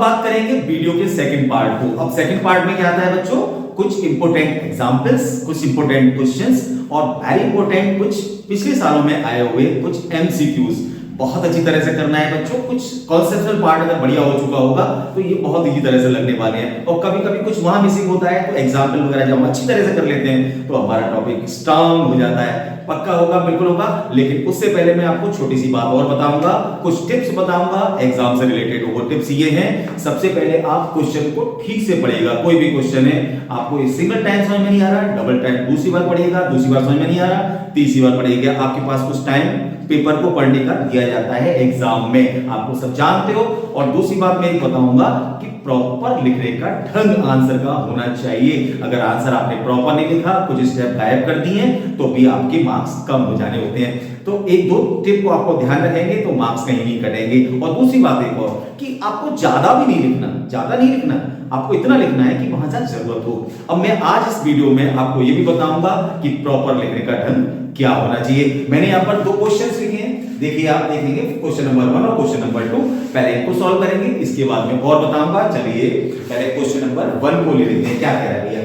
बात करेंगे वीडियो के सेकंड पार्ट को। अब सेकंड पार्ट में क्या आता है बच्चों, कुछ इंपोर्टेंट एग्जांपल्स, कुछ इंपोर्टेंट क्वेश्चंस और वेरी इंपोर्टेंट कुछ पिछले सालों में आए हुए कुछ एमसीक्यूज बहुत अच्छी तरह से करना है बच्चों। कुछ कॉन्सेप्चुअल पार्ट अगर बढ़िया हो चुका होगा तो ये बहुत इजी तरह से लगने वाले हैं, और कभी कभी कुछ वहां मिसिंग होता है तो एग्जाम्पल वगैरह जब हम अच्छी तरह से कर लेते हैं तो हमारा टॉपिक स्ट्रांग हो जाता है। पक्का होगा, बिल्कुल होगा। लेकिन उससे पहले मैं आपको छोटी सी बात और बताऊंगा, कुछ टिप्स बताऊंगा एग्जाम से रिलेटेड। वो टिप्स ये हैं, सबसे पहले आप क्वेश्चन को ठीक से पढ़िएगा। कोई भी क्वेश्चन है, आपको सिंगल टाइम समझ में नहीं आ रहा, डबल टाइम दूसरी बार पढ़िएगा, दूसरी बार समझ में नहीं आ रहा, तीसरी बार पढ़िएगा। आपके पास कुछ टाइम पेपर को पढ़ने का दिया जाता है एग्जाम में, आपको सब जानते हो। और दूसरी बात मैं बताऊंगा कि प्रॉपर लिखने का ढंग आंसर का होना चाहिए। अगर आंसर आपने प्रॉपर नहीं लिखा, कुछ स्टेप गायब कर दिए तो भी आपके मार्क्स कम हो जाने होते हैं। तो एक दो टिप को आपको ध्यान रखेंगे तो मार्क्स कहीं नहीं कटेंगे। और दूसरी बात एक और कि आपको ज्यादा भी नहीं लिखना, ज्यादा नहीं लिखना, आपको इतना लिखना है कि वहां जहां जरूरत हो। अब मैं आज इस वीडियो में आपको ये भी बताऊंगा कि प्रॉपर लिखने का ढंग क्या होना चाहिए। मैंने यहाँ पर दो क्वेश्चंस लिखे हैं, देखिए आप देखेंगे क्वेश्चन नंबर 1 और क्वेश्चन नंबर 2। पहले इनको सॉल्व करेंगे, इसके बाद में और बताऊंगा। चलिए पहले क्वेश्चन नंबर 1 को ले लेते हैं, क्या कह रहा है भैया।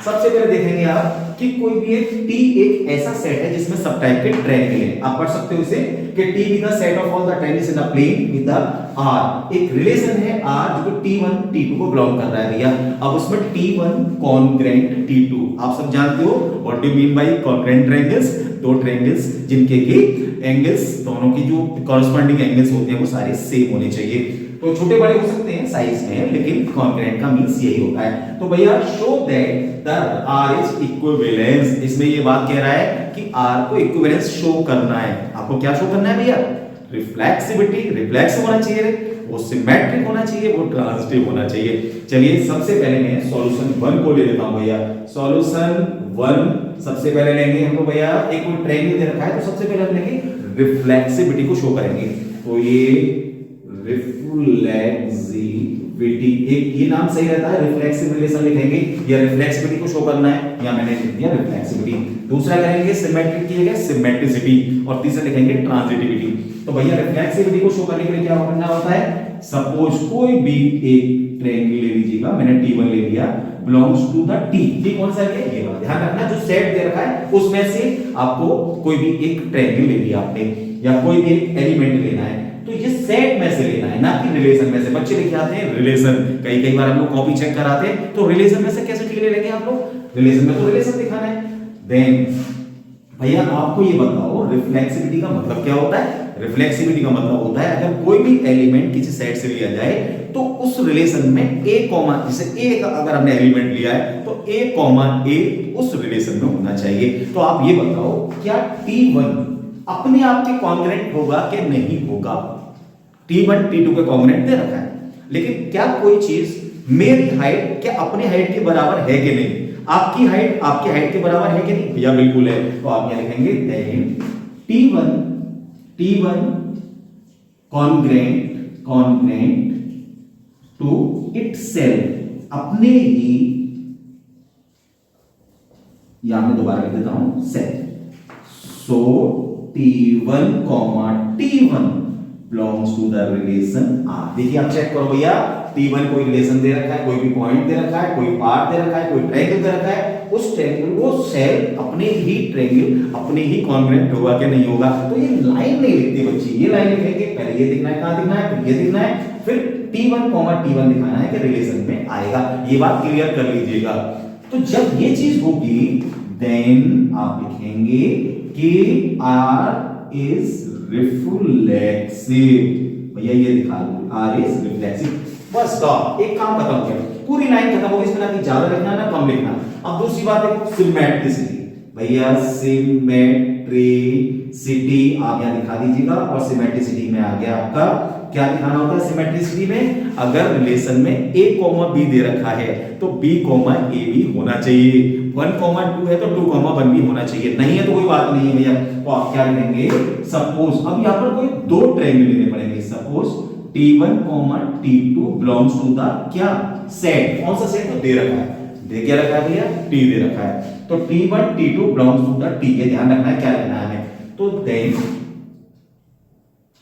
सबसे पहले देखेंगे आप कि कोई भी एक टी एक ऐसा सेट है जिसमें सब टाइप के ट्रायंगल हैं। आप पढ़ सकते हो इसे कि T with the set of all the triangles in the plane with the R. एक रिलेशन है आर जो कि T1 T2 को बिलोंग कर रहा है भैया। अब उसमें T1 कॉन्ग्रेंट T2, आप सब जानते हो what do mean by congruent triangles. दो ट्रायंगल्स जिनके की एंगल्स, दोनों की जो कॉरस्पॉन्डिंग एंगल्स होते हैं वो सारे सेम होने चाहिए। तो छोटे बड़े हो सकते हैं साइज में, लेकिन कॉन्ग्रेंट का मींस यही होता है। तो भैया show that the R is equivalence, इसमें ये बात कह रहा है कि आर को इक्विवेलेंस शो करना है। आपको क्या शो करना है भैया, रिफ्लेक्सिविटी, रिफ्लेक्स होना चाहिए, वो सिमेट्रिक होना चाहिए, वो ट्रांजिटिव होना चाहिए। चलिए सबसे पहले मैं सॉल्यूशन 1 को ले लेता हूं भैया। सॉल्यूशन 1 सबसे पहले लेंगे हम तो भैया, एक कोई ट्रायंगल दे रखा है तो सबसे पहले हम लेंगे रिफ्लेक्सिविटी को शो करेंगे। तो ये रिफ्लेक्सिविटी, एक ये नाम सही रहता है, रिफ्लेक्सिव रिलेशन लिखेंगे या रिफ्लेक्सिविटी को शो करना है, या मैंने लिख दिया रिफ्लेक्सिविटी। दूसरा करेंगे सिमेट्रिक किएगा सिमेट्रिसिटी, और तीसरा लिखेंगे ट्रांजिटिविटी। तो भैया रिफ्लेक्सिविटी को शो करने के लिए क्या करना होता है, सपोज कोई भी एक ट्रायंगल ले लीजिएगा, मैंने T1 ले लिया, बिलोंग्स टू द T कौन सा है ये वाला, ध्यान रखना जो सेट दे रखा है उसमें से आपको कोई भी एक ट्रायंगल ले लिया आपने, या कोई भी एक एलिमेंट लेना है तो ये सेट में से लेना है, ना कि रिलेशन में से। बच्चे लिखे आते हैं रिलेशन, कई बार हम लोग कॉपी चेक कराते हैं तो रिलेशन में से कैसे ले लेंगे आप लोग, रिलेशन में तो रिलेशन दिखाना है। देन भैया आपको ये बताओ रिफ्लेक्सिविटी का मतलब क्या होता है। रिफ्लेक्सिविटी का मतलब होता है अगर कोई भी एलिमेंट किसी सेट से लिया जाए तो उस रिलेशन में a कॉमा, जैसे a का अगर हमने एलिमेंट लिया है तो a कॉमा a उस रिलेशन में होना चाहिए। तो आप ये बताओ क्या T1 अपने आप के कॉन्ग्रेंट होगा कि नहीं होगा। T1 T2 के कॉन्ग्रेंट दे रखा है, लेकिन क्या कोई चीज मेरी हाइट क्या अपने हाइट के बराबर है कि नहीं, आपकी हाइट आपके हाइट के बराबर है कि नहीं भैया, बिल्कुल है। तो आप यहां लिखेंगे then T1 congruent to itself, अपने ही, यहां मैं दोबारा लिख देता हूं self. So T1 T1 belongs to the relation R। देखिए आप चेक करो भैया, T1 कोई रिलेशन दे रखा है, कोई भी पॉइंट दे रखा है, कोई पार्ट दे रखा है, कोई ट्रायंगल दे रखा है, उस ट्रायंगल वो सेल अपने ही ट्रायंगल अपने ही कॉन्ग्रेंट होगा कि नहीं होगा। तो ये लाइन नहीं लिखती बच्ची, ये लाइन लिखेंगे, पहले ये दिखना है, कहां दिखना है, फिर ये दिखना है, फिर T1 T1 दिखाना है कि रिलेशन में आएगा। ये बात क्लियर कर लीजिएगा। तो जब ये चीज होगी देन आप लिखेंगे कि R is reflexive, भैया ये दिखा दो R is reflexive। Bus stop, एक काम खत्म हो गया, पूरी लाइन खत्म हो गई। इसमें ना कि ज्यादा लिखना ना कम लिखना। अब दूसरी बात है सिमेट्रिसिटी, भैया सिमेट्रिसिटी आप यहां दिखा दीजिएगा, और सिमेट्रिसिटी में आ गया आपका क्या दिखाना होता है सिमेट्रिसिटी में, अगर रिलेशन में a b दे रखा है तो b a भी होना चाहिए, 1 2 है तो 2 1 भी होना चाहिए, नहीं है तो कोई बात नहीं है भैया। तो आप क्या लिखेंगे, सपोज अब यहां पर कोई दो ट्रायंगल लेने पड़ेंगे, suppose T1 T2 belongs to the क्या सेट, कौन सा सेट तो दे रखा है, दे क्या रखा है भैया, T दे रखा है। तो T1 T2 belongs to the T, ये ध्यान रखना है क्या लिखना है। तो देन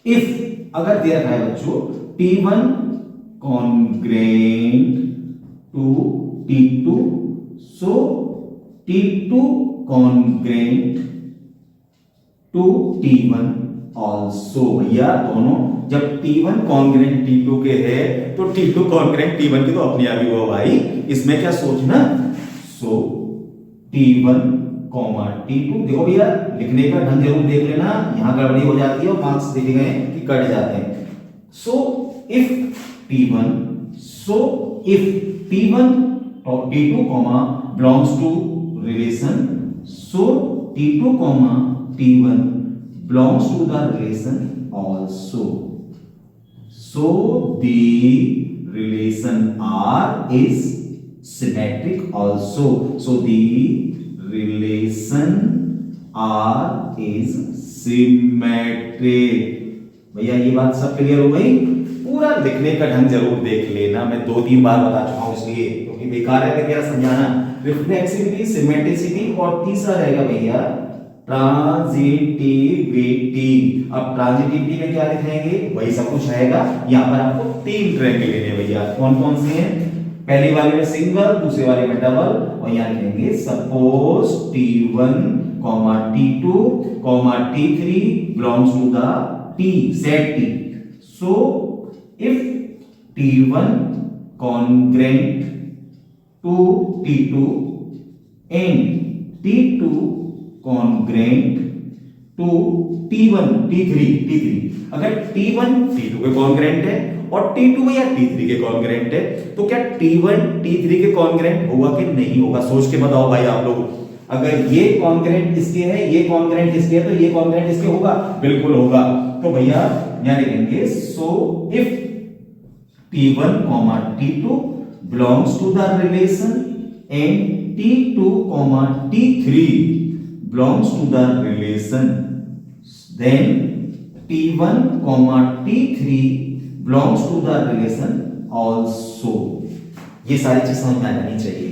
इफ अगर दे रखा है बच्चों T1 congruent to T2, so T2 congruent to T1 also। भैया दोनों जब T1 congruent T2 के है तो T2 congruent T1 की तो अपनी आ भी वो भाई, इसमें क्या सोचना। सो T1 T2, देखो भैया लिखने का ढंग जरूर देख लेना, यहां गड़बड़ी हो जाती है और मार्क्स देखे गए कि कट जाते हैं। So if T1 T2 belongs to relation, so T2 T1 belongs to the relation also, so the relation R is symmetric also, so the relation R is symmetric। भैया ये बात सब क्लियर हो गई। पूरा लिखने का ढंग जरूर देख लेना, मैं 2-3 बार बता चुका हूं इसलिए, क्योंकि बेकार है मेरा समझाना। रिफ्लेक्सिविटी, सिमेट्रिसिटी और तीसरा रहेगा भैया ट्रांजिटिविटी। अब ट्रांजिटिविटी में क्या लिखेंगे, वही सब कुछ आएगा। यहां पर आपको 3 ट्रायंगल लेने हैं भैया, कौन कौन से हैं। पहली वाले में सिंगल, दूसरे वाले में डबल, और यहां लिखेंगे suppose T1 T2 T3 belongs to the T set T, so if T1 congruent to T2 and T2 congruent to T1 T3, अगर T1 T2 के कॉन्ग्रेंट है और T2 या T3 के कॉन्ग्रेंट है, तो क्या T1 T3 के कॉन्ग्रेंट होगा कि नहीं होगा, सोच के बताओ भाई आप लोग। अगर ये कॉन्ग्रेंट इसके है, ये कॉन्ग्रेंट इसके है, तो ये कॉन्ग्रेंट इसके होगा, बिल्कुल होगा। तो भैया यहां लिखेंगे so if T1 T2 belongs to the relation and T2 T3 belongs to the relation, then T1 T3 belongs to the relation also। ये सारी चीज समझ में आनी चाहिए,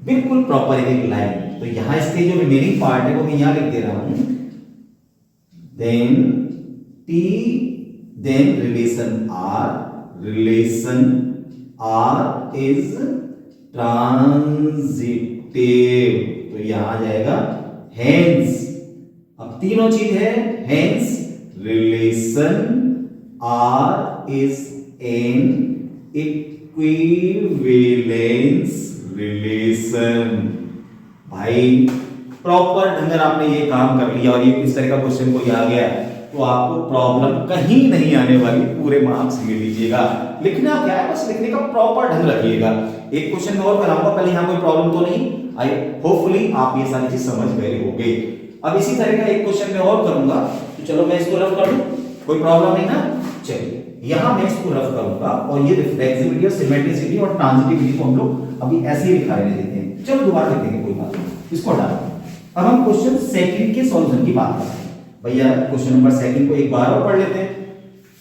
बिल्कुल प्रॉपर एक लाइन। तो यहां इसके जो रिमेनिंग पार्ट है वो मैं यहां लिख दे रहा हूं, then relation R is transitive, तो यहां आ जाएगा hence, अब तीनों चीज है, hence relation R is an equivalence relation। भाई प्रॉपर ढंग से आपने ये काम कर लिया और ये इस तरह का क्वेश्चन कोई आ गया तो आपको प्रॉब्लम कहीं नहीं आने वाली, पूरे मार्क्स ले लीजिएगा। लिखना क्या है, बस लिखने का प्रॉपर ढंग रखिएगा। एक क्वेश्चन और कराऊंगा, पहले यहां कोई प्रॉब्लम तो नहीं आई, होपफुली आप ये सारी चीज समझ गए होंगे। अब इसी तरह का एक क्वेश्चन मैं और करूंगा, तो चलो मैं इसको रफ कर दूं, कोई प्रॉब्लम नहीं ना। चलिए यहां मैं इसको रफ करूंगा और ये रिफ्लेक्सिविटी और सिमेट्रिसिटी और ट्रांजिटिविटी को हम लोग अभी ऐसे ही लिखा देते हैं। चलो दोबारा लिख देंगे, कोई बात नहीं, इसको हटा दो। अब हम क्वेश्चन सेकंड के सॉल्यूशन की बात करते हैं। भैया क्वेश्चन नंबर सेकंड को एक बार और पढ़ लेते हैं।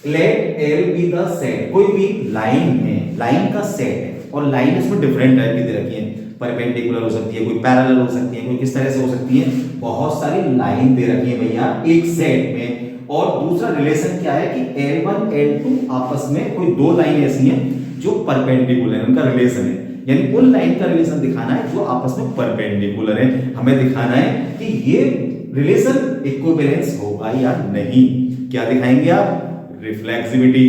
Let L be the set, कोई भी लाइन है, लाइन का सेट है और लाइन इसमें डिफरेंट टाइप की दे रखी है, परपेंडिकुलर हो सकती है, कोई पैरेलल हो सकती है, कोई किस तरह से हो सकती है, बहुत सारी लाइन दे रखी है भैया एक सेट में। और दूसरा रिलेशन क्या है कि L1 L2 आपस में कोई दो लाइन ऐसी हैं जो परपेंडिकुलर है, उनका रिलेशन है, यानी उन लाइन का रिलेशन दिखाना है जो आपस में परपेंडिकुलर है। हमें दिखाना है कि ये रिलेशन इक्विवेलेंस होगा या नहीं। क्या दिखाएंगे आप, रिफ्लेक्सिविटी,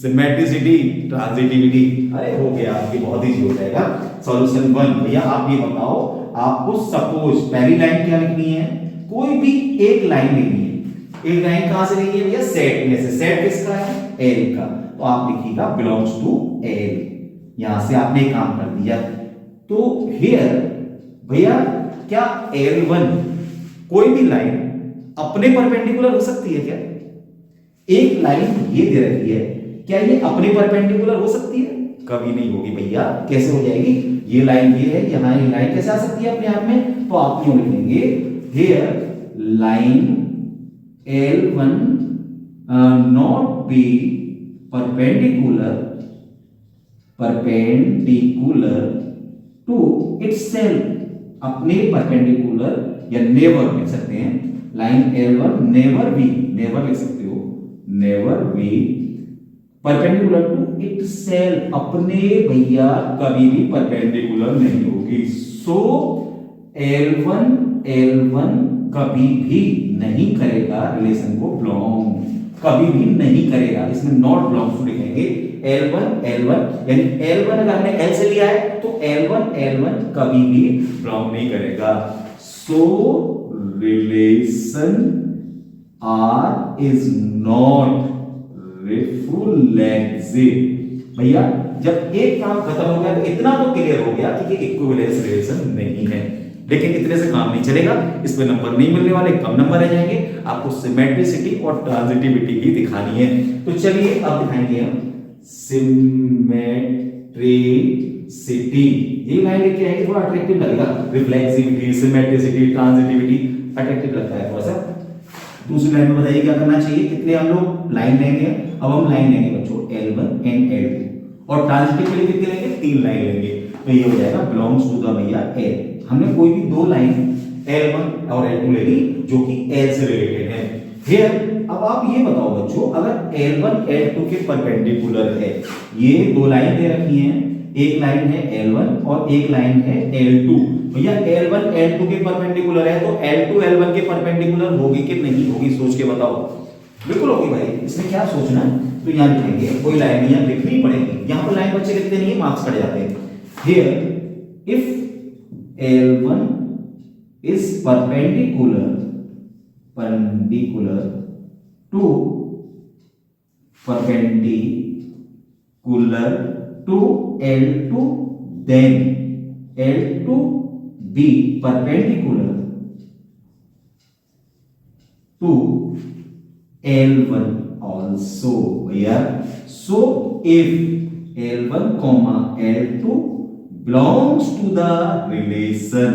सिमेट्रिसिटी, ट्रांजिटिविटी। अरे हो गया, आपकी बहुत इजी हो जाएगा। सॉल्यूशन 1 भैया आप ये बताओ, आपको सपोज पहली लाइन क्या लिखनी है, कोई भी एक लाइन लिखनी है। एक लाइन कहां से लेनी है भैया, सेट में से। सेट किसका है, एल का, तो आप लिखिएगा बिलोंग्स टू एल। यहां से आपने काम कर दिया। तो हियर भैया क्या L1 कोई भी लाइन अपने परपेंडिकुलर हो सकती है क्या? एक लाइन ये दे रखी है, क्या ये अपने परपेंडिकुलर हो सकती है? कभी नहीं होगी भैया। कैसे हो जाएगी, ये लाइन ये है, यहां ये लाइन कैसे आ सकती है अपने आप में? तो आप यूं लिखेंगे, here line L1 not be perpendicular to itself, अपने परपेंडिकुलर या नेवर लिख सकते हैं। Line L1 never be, never लिख सकते हो, never be perpendicular to itself, अपने भैया कभी भी परपेंडिकुलर नहीं होगी। सो L1 कभी भी नहीं करेगा रिलेशन को बिलोंग, कभी भी नहीं करेगा, इसमें नॉट बिलोंग्स टू लिखेंगे। L1 यानी L1 अगर हमने L से लिया है तो L1 कभी भी बिलोंग नहीं करेगा। सो relation R is not reflexive. भैया जब एक काम खत्म हो गया तो इतना तो क्लियर हो गया कि ये इक्विवेलेंस रिलेशन नहीं है, लेकिन इतने से काम नहीं चलेगा, इसमें नंबर नहीं मिलने वाले, कम नंबर रह जाएंगे। आपको सिमेट्रिसिटी और ट्रांजिटिविटी ही दिखानी है। तो चलिए अब दिखाएंगे हम सिमेट्रिसिटी। ये लाइन लेके आएंगे, थोड़ा अट्रैक्टिव लगेगा। रिफ्लेक्सिविटी, सिमेट्रिसिटी, ट्रांजिटिविटी अट्रैक्टिव लगता है थोड़ा सा। दूसरी लाइन में बताइए क्या करना चाहिए, कितने हम लोग लाइन लेंगे। अब हम लाइन लेंगे बच्चों L1 एंड L2, और ट्रांजिटिव के लिए कितने लेंगे, 3 लाइन लेंगे। तो ये हो जाएगा बिलोंग्स टू द भैया L। हमने कोई भी 2 लाइन L1 और L2 ले ली जो कि L से रिलेटेड है। फिर अब आप ये बताओ बच्चों, अगर L1 L2 के परपेंडिकुलर है, ये 2 लाइन दे रखी हैं, एक लाइन है L1 और एक लाइन है L2। भैया L1 L2 के परपेंडिकुलर है तो L2 L1 के परपेंडिकुलर होगी कि नहीं होगी, सोच के बताओ। बिल्कुल होगी भाई, इसमें क्या सोचना। तो यहां लिखेंगे, कोई लाइन यहां लिखनी पड़ेगी, यहां पर लाइन बच्चे लिखते नहीं है, मार्क्स कट जाते हैं। Here if L1 is perpendicular to L2, then L2 be perpendicular to L1 also. Yeah. So if L1 comma L2 belongs to the relation,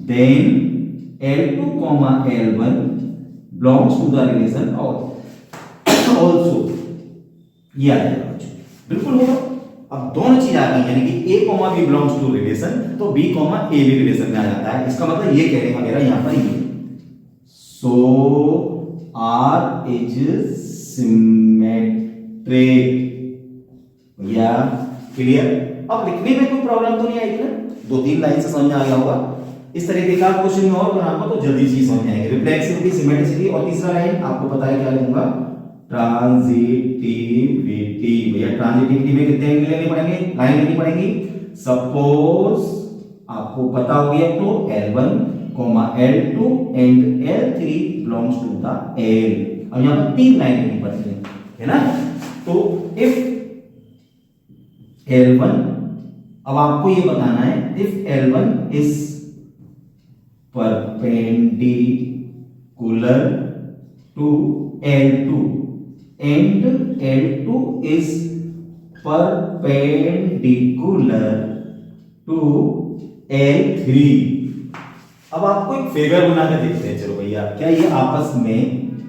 then L2 comma L1 belongs to the relation also. ये आ जाएगा बच्चों, बिल्कुल होगा। अब दोनों चीज आ गई, यानी कि A comma B belongs to relation, तो B कॉमा A भी रिलेशन में आ जाता है। इसका मतलब ये कह रहे हैं वगैरह यहां पर ये। सो R इज सिमेट्रिक। या क्लियर। अब लिखने में कोई प्रॉब्लम तो नहीं आएगी ना, 2-3 लाइन से समझ आ गया होगा। इस तरीके का क्वेश्चन में और बनाऊंगा तो जल्दी चीज समझ आएगी। रिफ्लेक्सिविटी, सिमेट्रिसिटी, और तीसरा लाइन आपको पता है क्या लिखूंगा, ट्रांजिटिविटी। भैया ट्रांजिटिविटी में कितने एंगल लेने पड़ेंगे, लाइन लेनी पड़ेगी। सपोज आपको पता हो गया तो L1, L2 and L3 belongs to the L। अब यहां पर 3 लाइन लेनी पड़ती है ना। तो इफ L1, अब आपको ये बताना है, if L1 is perpendicular to L2 and L2 is perpendicular to L3। अब आपको एक फिगर बना के देखते हैं। चलो भैया, क्या ये आपस में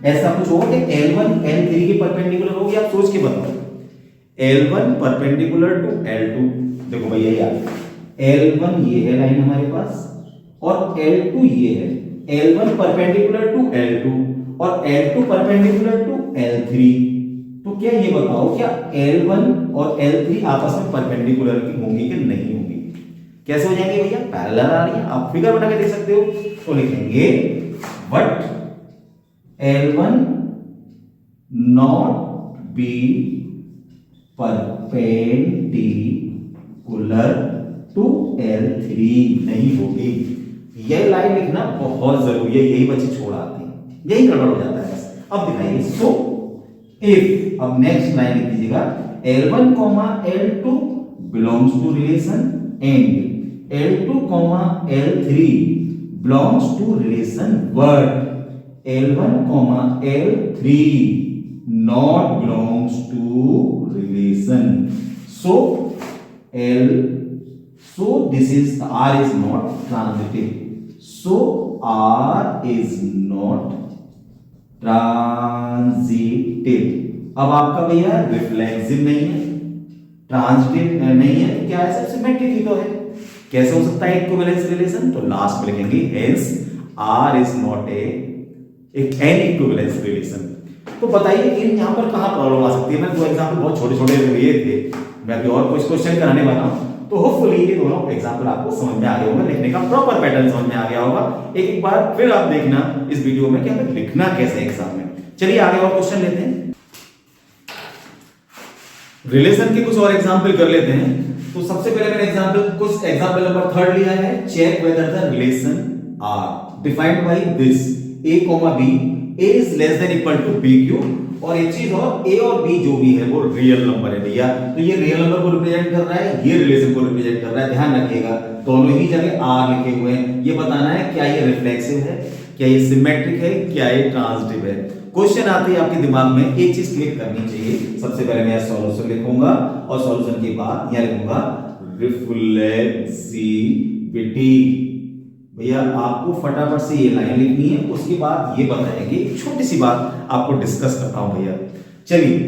ऐसा कुछ हो कि L1 L3 के परपेंडिकुलर होगी? आप सोच के बताओ। L1 परपेंडिकुलर टू L2, देखो भैया यार, L1 ये है लाइन हमारे पास और L2 ये है। L1 परपेंडिकुलर टू L2 और L2 परपेंडिकुलर टू L3। तो क्या ये बताओ, क्या L1 और L3 आपस में परपेंडिकुलर होंगी कि नहीं होंगी? कैसे हो जाएंगे भैया? पैरेलल आ रही है, आप फिगर बना के देख सकते हो। तो लिखेंगे but L1 not be perpendicular to L3, नहीं होगी। यह लाइन लिखना बहुत जरूरी है, यही बच्चे छोड़ आते हैं, यही गड़बड़ हो जाता है। अब दिखाइए, सो इफ, अब नेक्स्ट लाइन लिख दीजिएगा, L1 L2 belongs to relation and L2 L3 belongs to relation, but L1 L3 not belongs to relation. So this is R is not transitive. So R is not transitive. अब आपका भैया reflexive नहीं है, transitive नहीं है, तो क्या है? सब सिमेट्रिक ही तो है। कैसे हो सकता है इक्विवेलेंस रिलेशन? तो लास्ट में लिखेंगे hence R is not an equivalence relation. तो तो बताइए इन यहाँ पर कहाँ प्रॉब्लम आ सकती है। मैं दो एग्जाम्पल बहुत छोटे छोटे लिए थे, मैं अभी और कुछ क्वेश्चन कराने वाला हूँ, तो होपफुली ये दोनों एग्जाम्पल आपको समझ में आ गया होगा, लिखने का प्रॉपर पैटर्न समझ में आ गया होगा। एक बार फिर आप देखना इस वीडियो में कि हमें लिखना कैसे एग्जाम में। चलिए आगे और क्वेश्चन लेते हैं। रिलेशन के कुछ और एग्जाम्पल कर लेते हैं। तो सबसे पहले मैंने एग्जाम्पल नंबर 3 लिया है। Check whether the relation R defined by this a, b a is less than equal to b cube, और एक चीज और a और b जो भी है वो रियल नंबर है भैया। तो ये रियल नंबर को रिप्रेजेंट कर रहा है, ये रिलेशन को रिप्रेजेंट कर रहा है। ध्यान रखिएगा दोनों ही जगह r लिखे हुए हैं। ये बताना है क्या ये रिफ्लेक्सिव है, क्या ये सिमेट्रिक है, क्या ये ट्रांजिटिव है। क्वेश्चन आते ही आपके दिमाग में एक चीज क्लिक करनी चाहिए। सबसे पहले मैं सॉल्यूशन लिखूंगा और सॉल्यूशन के बाद यहां लिखूंगा रिफ्लेक्सिविटी। भैया आपको फटाफट से ये लाइन लिखनी है, उसके बाद ये बताएंगे। छोटी सी बात आपको डिस्कस करता हूं भैया। चलिए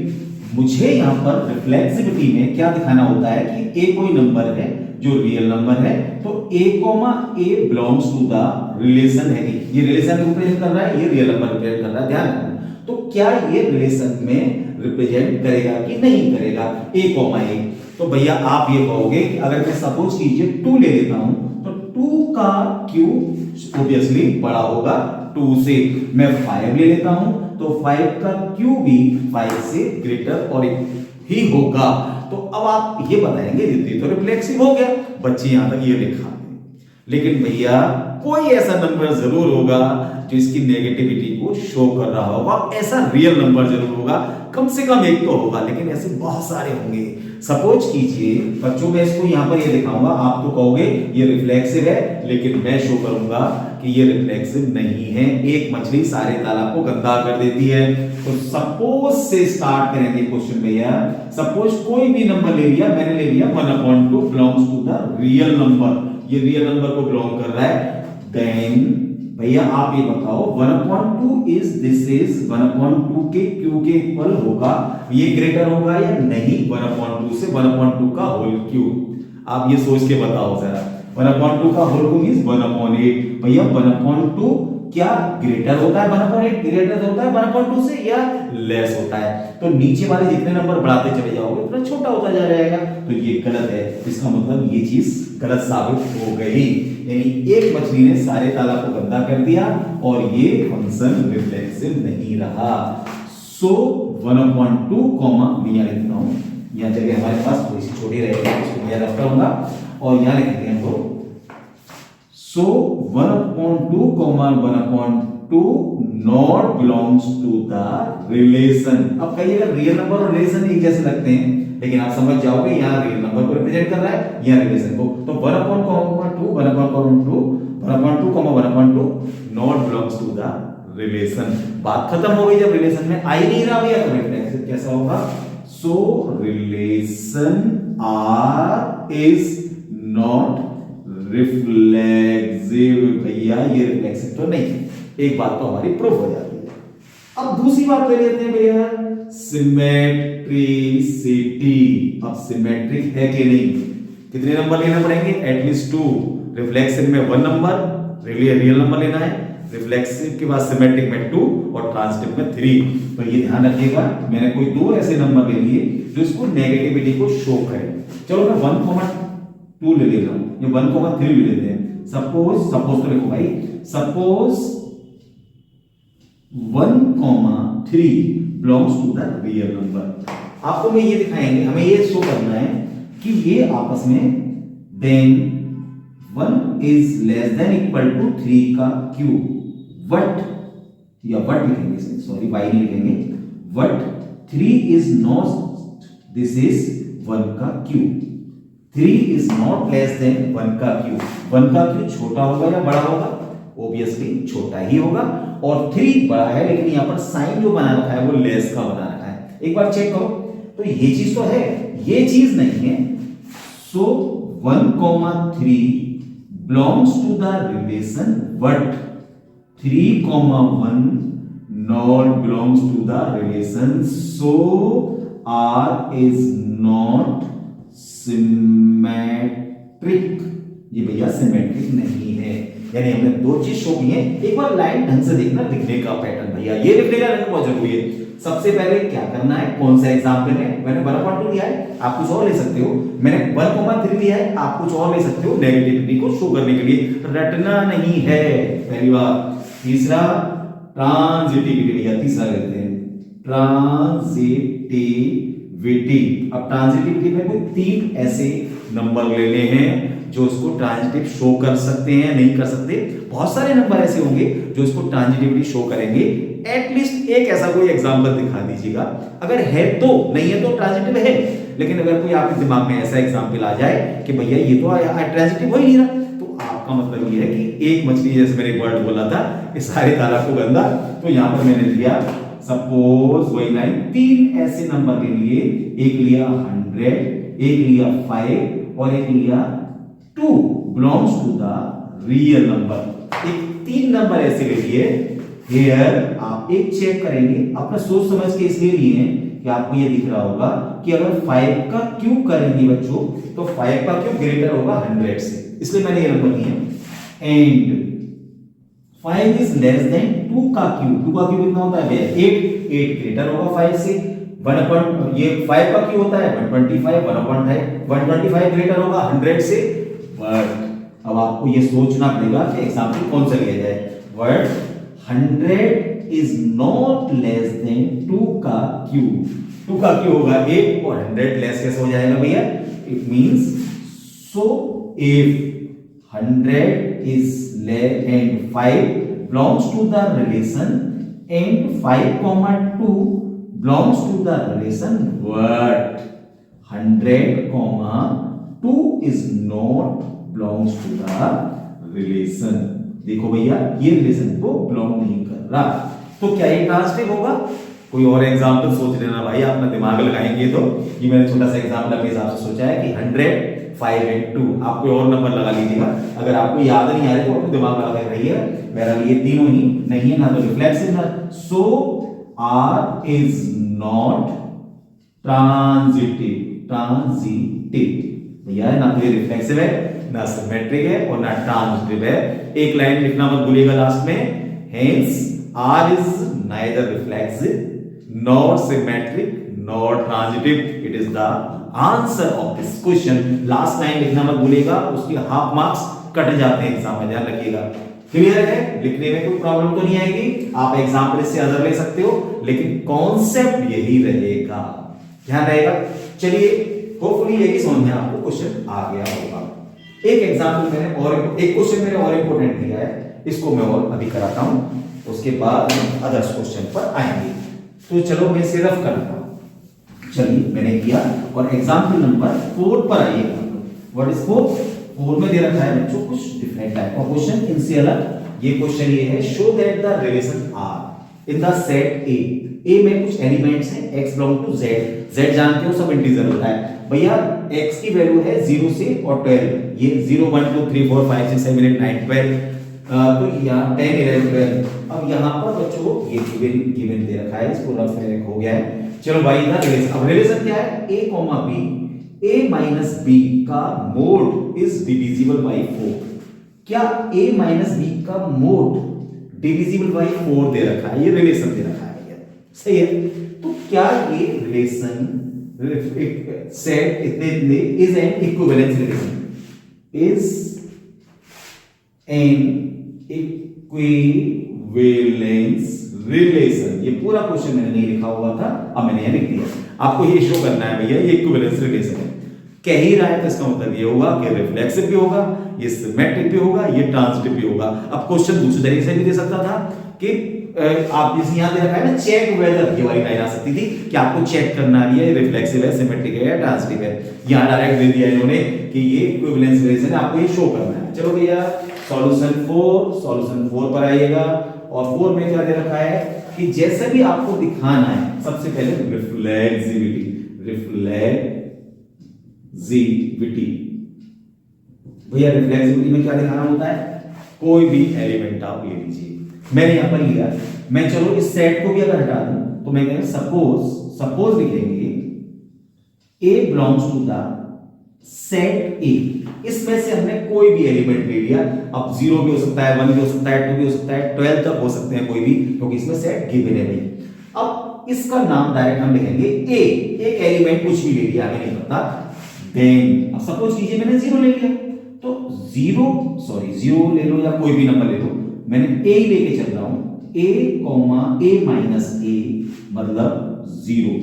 मुझे यहां पर रिफ्लेक्सिविटी में क्या दिखाना होता है कि a कोई नंबर है जो रियल नंबर है, तो a belongs to the relation है। ये रिलेशन रिप्रेजेंट कर रहा है, ये रियल नंबर रिप्रेजेंट कर रहा है। ध्यान रखना। तो क्या ये रिलेशन में रिप्रेजेंट करेगा कि नहीं करेगा a, तो भैया आप ये कहोगे कि अगर मैं सपोज कीजिए 2 ले लेता हूं, तो 2 का क्यू ऑब्वियसली बड़ा होगा 2 से। मैं 5 ले लेता हूं तो 5 का क्यू भी 5 से ग्रेटर और ही होगा। तो अब आप ये बताएंगे दीदी तो रिफ्लेक्सिव हो गया, बच्चे यहां तक ये लिखा। लेकिन भैया कोई ऐसा नंबर जरूर होगा जो इसकी नेगेटिविटी को शो कर रहा होगा, ऐसा रियल नंबर जरूर होगा, कम से कम एक तो होगा, लेकिन ऐसे बहुत सारे होंगे। सपोज कीजिए बच्चों में इसको यहां पर ये दिखाऊंगा, आप तो कहोगे ये रिफ्लेक्सिव है, लेकिन मैं शो करूंगा कि ये रिफ्लेक्सिव नहीं है। एक मछली सारे तालाब को गंदा कर देती है। तो सपोज से स्टार्ट करेंगे क्वेश्चन भैया। सपोज कोई भी नंबर ले लिया, मैंने ले लिया 1/2 belongs to the real number, ये रियल नंबर को बिलोंग कर रहा है। देन भैया आप ये बताओ 1/2 इज दिस इज 1/2 के क्यू के इक्वल होगा, ये ग्रेटर होगा या नहीं 1/2 से 1/2 का होल क्यूब। आप ये सोच के बताओ जरा। 1/2 का होल क्यूब इज 1/8। भैया 1/2 क्या ग्रेटर होता है 1/8, ग्रेटर होता है 1/2 से या लेस होता है? तो नीचे वाले जितने नंबर बढ़ाते चले जाओगे उतना छोटा होता जा जाएगा। तो ये गलत है, इसका मतलब ये चीज गलत साबित हो गई। यानी एक मछली ने सारे तालाब को गंदा कर दिया और ये फंक्शन रिफ्लेक्सिव नहीं रहा। सो 1/2 कॉमा मैं यहाँ लिखता हूं, यहाँ जगह हमारे पास थोड़ी सी छोटी रहेगी, इसको मैं रखता हूंगा और यहाँ लिखते हैं तो so 1/2 comma 1/2 not belongs to the relation. अब कई अगर रियल नंबर और रिलेशन एक जैसे लगते हैं, लेकिन आप समझ जाओगे यहाँ रियल नंबर को रिप्रेजेंट कर रहा है, यहाँ रिलेशन को। तो 1/2 not belongs to the relation. बात खत्म हो गई। जब रिलेशन में आ ही नहीं रहा भैया तो रिफ्लेक्सिव कैसा होगा? So relation R is not reflexive. भैया ये रिफ्लेक्सिव तो नहीं है। एक बात तो हमारी प्रूफ हो जाती है। अब दूसरी बात ले लेते हैं भैया, सिमेट्रिसिटी। अब सिमेट्रिक है कि नहीं? कितने नंबर लेना पड़ेंगे? एटलीस्ट 2। रिफ्लेक्सिव में 1 नंबर रियल नंबर लेना है, रिफ्लेक्सिव के बाद सिमेट्रिक में 2 और ट्रांजिटिव में 3। तो ये ध्यान रखिएगा, मैंने कोई 2 ऐसे नंबर ले लिए जो इसको नेगेटिविटी को शो करें। चलो मैं 1,2 ले लेता हूं, ये 1,3 ले लेते हैं। सपोज तो लिखो भाई, suppose 1,3 belongs to the real number. आपको मैं ये दिखाएंगे, हमें ये शो करना है कि ये आपस में then 1 is less than equal to 3 का क्यूब। वट लिखेंगे, सॉरी वाई नहीं लिखेंगे, what 3 is not this is 1 का cube. 3 is not less than 1 का क्यूब। 1 का क्यूब छोटा होगा या बड़ा होगा? ऑब्वियसली छोटा ही होगा। और 3 बड़ा है, लेकिन यहां पर साइन जो बना रखा है वो लेस का बना रखा है। एक बार चेक करो, तो ये चीज तो है, ये चीज नहीं है। सो 1,3 belongs to the relation, but 3,1 not belongs to the relation. So R is not symmetric. ये भैया सिमेट्रिक नहीं है। यानी हमने दो चीज शो की है। एक बार लाइन ढंग से देखना, लिखने का पैटर्न भैया ये लिखने का ढंग बहुत जरूरी है। सबसे पहले क्या करना है, कौन सा एग्जांपल है, मैंने 1/2 लिया है, आप कुछ और ले सकते हो। मैंने 1,3 लिया है, आप कुछ और ले सकते हो नेगेटिविटी को शो करने के लिए। रटना नहीं है, पहली बात। तीसरा ट्रांजिटिविटी, भैया तीसरा लेते हैं, ट्रांजिटिविटी। अब ट्रांजिटिविटी में कोई 3 ऐसे नंबर लेने हैं जो उसको ट्रांजिटिव शो कर सकते हैं, नहीं कर सकते। बहुत सारे नंबर ऐसे होंगे जो इसको ट्रांजिटिविटी शो करेंगे। एटलीस्ट एक ऐसा कोई एग्जांपल दिखा दीजिएगा, अगर है तो, नहीं है तो ट्रांजिटिव है। लेकिन अगर कोई आपके दिमाग में ऐसा एग्जांपल आ जाए कि भैया ये तो ट्रांजिटिव हो ही नहीं रहा, तो आपका मतलब ये है कि एक मछली, जैसे मैंने वर्ड बोला था कि सारे तालाब को गंदा, तो यहां पर मैंने दिया सपोज वही लाइन, 3 ऐसे नंबर ले लिए, एक लिया 100, एक लिया 5 और एक लिया 2 belongs to the real number. एक 3 नंबर ऐसे ले लिए। हियर आप एक चेक करेंगे, अपना सोच समझ के इसलिए लिए हैं कि आपको ये दिख रहा होगा कि अगर 5 का क्यूब करेंगे बच्चों, तो 5 का क्यूब ग्रेटर होगा 100 से, इसलिए मैंने ये नंबर लिए। एंड 5 इज लेस देन 2 का क्यूब, 2 का क्यूब कितना होता है, 8 ग्रेटर होगा 5 से। ये 5 का क्यूब होता है 125, 125 ग्रेटर होगा 100 से। बट अब आपको ये सोचना पड़ेगा कि एग्जांपल कौन सा लिया जाए। Word 100 is not less then 2 का क्यूब, 2 का क्यूब होगा 8 और 100 लेस कैसे हो जाएगा भैया, it means so if 100 is less and 5 belongs to the relation and 5, 2 belongs to the relation but 100, 2 is not belongs to the relation। देखो भैया ये रिलेशन को बिलोंग नहीं कर रहा, तो क्या ये ट्रांजिटिव होगा। कोई और एग्जांपल सोच लेना भाई, अपना दिमाग लगाएंगे तो। ये मैंने छोटा सा एग्जांपल अपने हिसाब से सोचा है कि 100, 5 and 2, आप कोई और नंबर लगा लीजिएगा। अगर आपको याद नहीं आ रहा है तो अपने दिमाग लगा के रहिए। मेरा ये तीनों ही नहीं है, ना तो रिफ्लेक्सिव ना, सो R is not transitive, भैया ना तो ये रिफ्लेक्सिव है, ना सिमेट्रिक है और ना ट्रांजिटिव है। एक लाइन लिखना मत भूलिएगा लास्ट में, hence R is neither reflexive nor symmetric nor transitive, it is the answer of this question। Last line लिखना मत भूलिएगा, उसके हाफ मार्क्स कट जाते हैं एग्जाम में, ध्यान रखिएगा। क्लियर है, लिखने में कोई प्रॉब्लम तो नहीं आएगी। आप एग्जाम्पल इससे अदर ले सकते हो, लेकिन कॉन्सेप्ट यही रहेगा, ध्यान रहेगा। चलिए होपफुली यही समझ में आपको क्वेश्चन आ गया होगा। एक एग्जाम्पल मैंने और एक क्वेश्चन मैंने और इंपॉर्टेंट दिया है, इसको मैं और अभी कराता हूं, उसके बाद अदर्स क्वेश्चन पर आएंगे। तो चलो मैं सिर्फ करता हूं। चलिए मैंने किया, और एग्जाम्पल नंबर 4 पर आइएगा। व्हाट इज 4 में दे रखा है बच्चों कुछ डिफरेंट टाइप का क्वेश्चन, इनसे अलग। ये क्वेश्चन ये है, show that the relation R in the set A में कुछ एलिमेंट्स हैं x belong to z, z जानते हो सब इंटीजर होता है भैया। x की वैल्यू है 0 से और 12, ये 0 1 2 3 4 5 6 7 8 9 12, तो यहाँ 10 11 12। अब यहाँ पर बच्चों ये गिवन दे रखा है, इसको रफ हो गया है। चलो भाई ना रिलेशन, अब रिलेशन क्या है, a b, a minus b का मोड इज डिविजिबल बाय 4। क्या a माइनस b का मोड डिविजिबल बाय 4 दे रखा है, ये रिलेशन दे रखा है भैया, सही है। तो क्या ये रिलेशन सेट इतने is an equivalence relation, is an equivalence relation. ये पूरा क्वेश्चन मैंने नहीं लिखा हुआ था, अब मैंने यहां लिख दिया। आपको ये शो करना है भैया ये इक्विवेलेंस रिलेशन है। कह ही रहा है तो इसका मतलब ये होगा कि रिफ्लेक्सिव भी होगा, ये सिमेट्रिक भी होगा, ये ट्रांजिटिव भी होगा। अब क्वेश्चन दूसरे तरीके से भी दे सकता था कि आप जैसे यहां दे रखा है ना, चेक वेदर, ये वाली लाइन आ सकती थी कि आपको चेक करना है ये रिफ्लेक्सिव है, सिमेट्रिक है या ट्रांजिटिव है। यहां डायरेक्ट दे दिया इन्होंने कि ये इक्विवेलेंस रिलेशन है, आपको ये शो करना है। चलो भैया सॉल्यूशन 4 पर आइएगा, और 4 में क्या दे रखा है कि जैसे भी आपको दिखाना है, सबसे पहले रिफ्लेक्सिविटी भैया रिफ्लेक्सिविटी में क्या दिखाना होता है, कोई भी एलिमेंट आप ले लीजिए। मैंने यहां पर लिया, मैं चलो इस सेट को भी अगर हटा दूं तो मैं कहें सपोज लिखेंगे a belongs to the set A. इसमें से हमने कोई भी एलिमेंट ले लिया, अब 0 भी हो सकता है, 1 भी हो सकता है, 2 भी हो सकता है, 12 तक हो सकते हैं कोई भी, क्योंकि इसमें सेट गिवन है भाई। अब इसका नाम डायरेक्ट हम लिखेंगे ए, एक एलिमेंट कुछ भी ले लिया, हमें नहीं पता। देन अब सपोज कीजिए मैंने 0 ले लिया, तो 0 ले लो या कोई भी नंबर ले लो, मैंने ए लेके चल रहा हूं, a माइनस ए मतलब 0,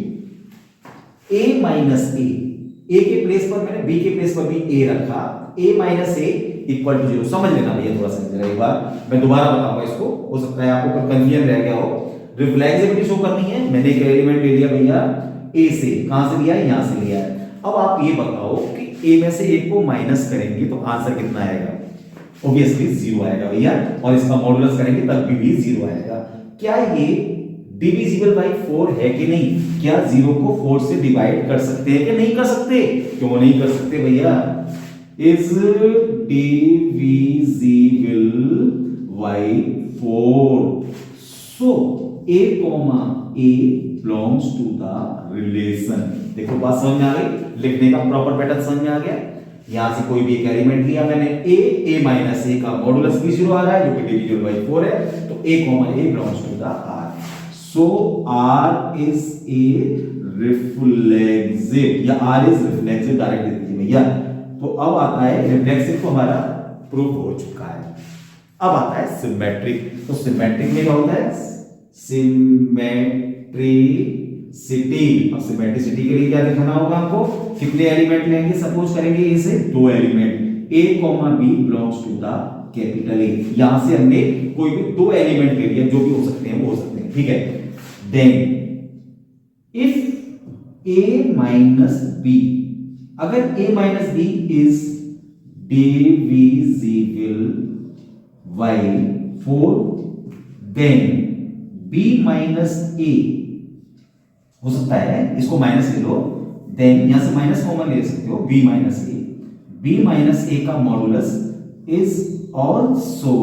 a माइनस ए के प्लेस पर मैंने b के प्लेस पर भी a रखा, a minus a equal to 0। समझ लेना भैया थोड़ा सा जरा, एक बार मैं दोबारा बताऊंगा इसको, हो सकता है आपको कोई कंफ्यूजन रह गया हो। रिफ्लेक्सिविटी शो करनी है, मैंने एक एलिमेंट ले लिया भैया a से, कहां से लिया है, यहां से लिया है। अब आप ये बताओ कि a में से 1 को माइनस करेंगे तो आंसर कितना आएगा, ऑब्वियसली 0 आएगा भैया, और इसका मॉडुलस करेंगे तब भी 0 आएगा। क्या ये डिविजिबल बाय 4 है कि नहीं, क्या 0 को 4 से डिवाइड कर सकते हैं कि नहीं कर सकते, क्यों नहीं कर सकते भैया, is divisible by 4, so a belongs to the relation. देखो बात समझ में आ गई, लिखने का प्रॉपर पैटर्न समझ में आ गया। यहां से कोई भी एक एलिमेंट लिया मैंने a माइनस ए का मॉडुलस भी 0 आ रहा है, जो कि डिविजिबल बाय 4 है, तो a belongs to the r, so r is a reflexive, या r इज रिफ्लेक्सिव डायरेक्ट दे दीजिए भैया। तो अब आता है रिफ्लेक्सिव, तो हमारा प्रूफ हो चुका है। अब आता है सिमेट्रिक, तो सिमेट्रिक में क्या होता है, सिमेट्रिसिटी। अब सिमेट्रिसिटी के लिए क्या दिखाना होगा हमको, कितने एलिमेंट लेंगे, सपोज करेंगे ए से 2 element, a b belongs to the capital A. यहां से हमने कोई भी 2 एलिमेंट ले लिया, जो भी हो सकते हैं वो हो सकते हैं, ठीक है। Then if a minus b, अगर a minus b is divisible by 4, then b minus a हो सकता है, इसको माइनस ले लो, देन यहां से माइनस कॉमन ले सकते हो, b माइनस a का modulus is also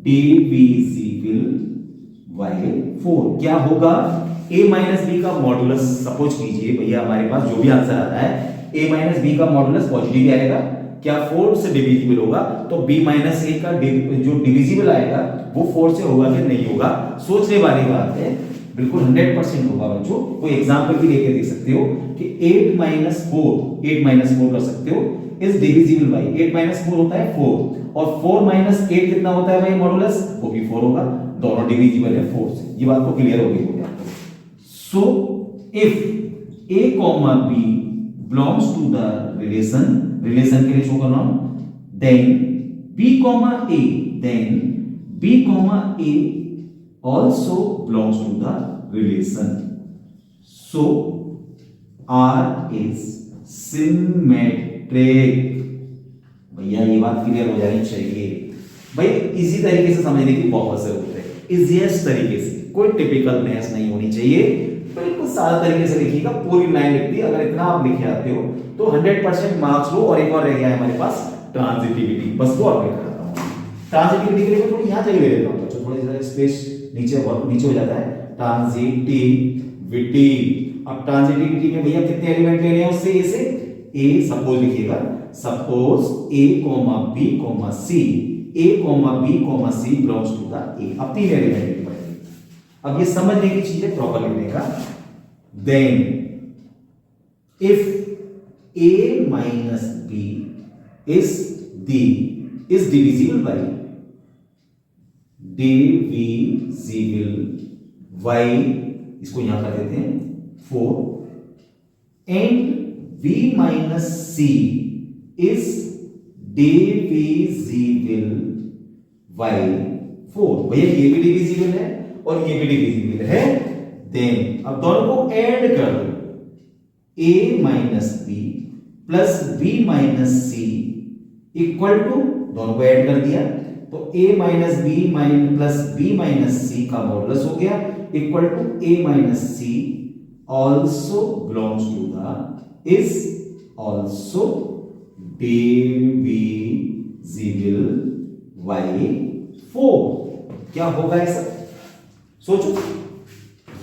divisible by 4। क्या होगा, a माइनस b का मॉडुलस, सपोज कीजिए भैया हमारे पास जो भी आंसर आता है, a माइनस b का मॉडुलस पॉजिटिव आएगा, क्या 4 से डिविजिबल होगा, तो b माइनस a का जो डिविजिबल आएगा वो 4 से होगा कि नहीं होगा, सोचने वाली बात है। बिल्कुल 100% होगा बच्चों। कोई एग्जांपल भी लेके देख सकते हो कि 8 माइनस 4 कर सकते हो, इज डिविजिबल बाय 8 माइनस 4 होता है 4, और 4 माइनस 8 कितना होता है भाई मॉडुलस, वो भी 4 होगा, दोनों डिविजिबल है 4 से। ये बात तो क्लियर हो गई आपको। So if a b belongs to the relation के लिए शो कर रहा हूं, then b a also belongs to the relation, so r is symmetric। भैया ये बात क्लियर हो जानी चाहिए भाई, इसी तरीके से समझने की बहुत जरूरत है, इजीएस्ट तरीके से, कोई टिपिकल मैथ्स नहीं होनी चाहिए, बिल्कुल सादा तरीके से लिखिएगा, पूरी लाइन लिख दी। अगर इतना आप लिखे आते हो तो 100% मार्क्स लो। और एक और रह गया है हमारे पास ट्रांजिटिविटी, बस वो अपडेट कराता हूं। ट्रांजिटिविटी के लिए थोड़ी यहां जगह ले लेता हूं बच्चों, थोड़ा सा स्पेस नीचे हो जाता है। ट्रांजिटिविटी, अब ट्रांजिटिविटी में भैया कितने एलिमेंट लेने हैं उससे, ए से, ए सपोज लिखिएगा, suppose a b c belongs to the a। अब 3 एलिमेंट लिखने पड़ेंगे। अब ये समझने की चीज है प्रॉपर लिखने का। Then if a minus b is divisible by, इसको यहां कर देते हैं 4, and b minus c is divisible by 4। भैया ये भी डिविजिबल है और ये भी डिविजिबल है। देन अब दोनों को ऐड कर दो, a minus b plus b minus c equal to, दोनों को ऐड कर दिया तो a minus b plus b minus c का मॉडुलस हो गया equal to a minus c also belongs to the, is also divisible by 4। क्या होगा ऐसा, सोचो,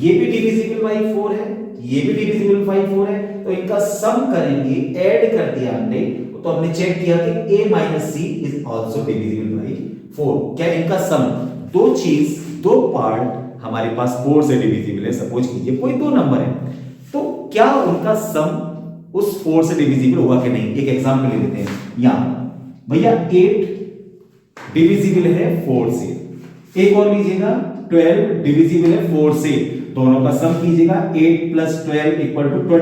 ये भी डिविजिबल बाय 4 है, ये भी डिविजिबल बाय 4 है, तो इनका सम करेंगे, ऐड कर दिया हमने, तो हमने चेक किया कि a minus c is also divisible by 4। क्या इनका सम, दो पार्ट हमारे पास 4 से डिविजिबल है, सपोज कीजिए कोई दो नंबर है, तो क्या उनका सम उस 4 से डिविजिबल हुआ कि नहीं। एक एग्जांपल ले लेते हैं, यहां भैया 8 डिविजिबल है 4 से, एक और लीजिएगा 12 डिविजिबल है 4 से, दोनों का सम कीजिएगा 8 + 12 =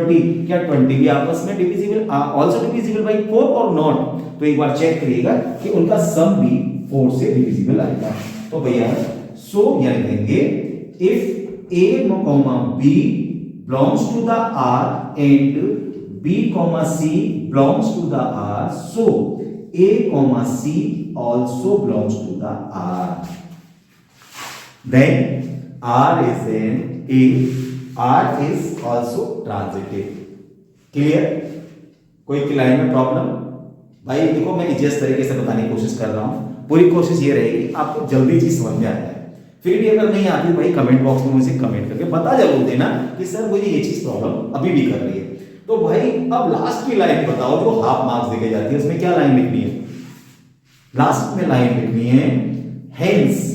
20। क्या 20 भी आपस में डिविजिबल, आल्सो डिविजिबल बाय 4 और नॉट। तो एक बार चेक करिएगा कि उनका सम भी 4 से डिविजिबल आएगा। तो भैया सो यह लिखेंगे if a, b belongs to the R and b, c belongs to the R, so a, c also belongs to the R. Then R is an A, R is also transitive. Clear? कोई line में problem? भाई देखो मैं इस तरीके से बताने की कोशिश कर रहा हूं, पूरी कोशिश ये रहेगी आपको जल्दी चीज समझ में आ जाए। फिर भी अगर नहीं आती भाई कमेंट बॉक्स में मुझे कमेंट करके बता जरूर देना कि सर मुझे ये चीज प्रॉब्लम अभी भी कर रही है। तो भाई अब लास्ट की लाइन बताओ जो हाफ मार्क्स देके जाती है, उसमें क्या लाइन लिखनी है? लास्ट में लाइन लिखनी है hence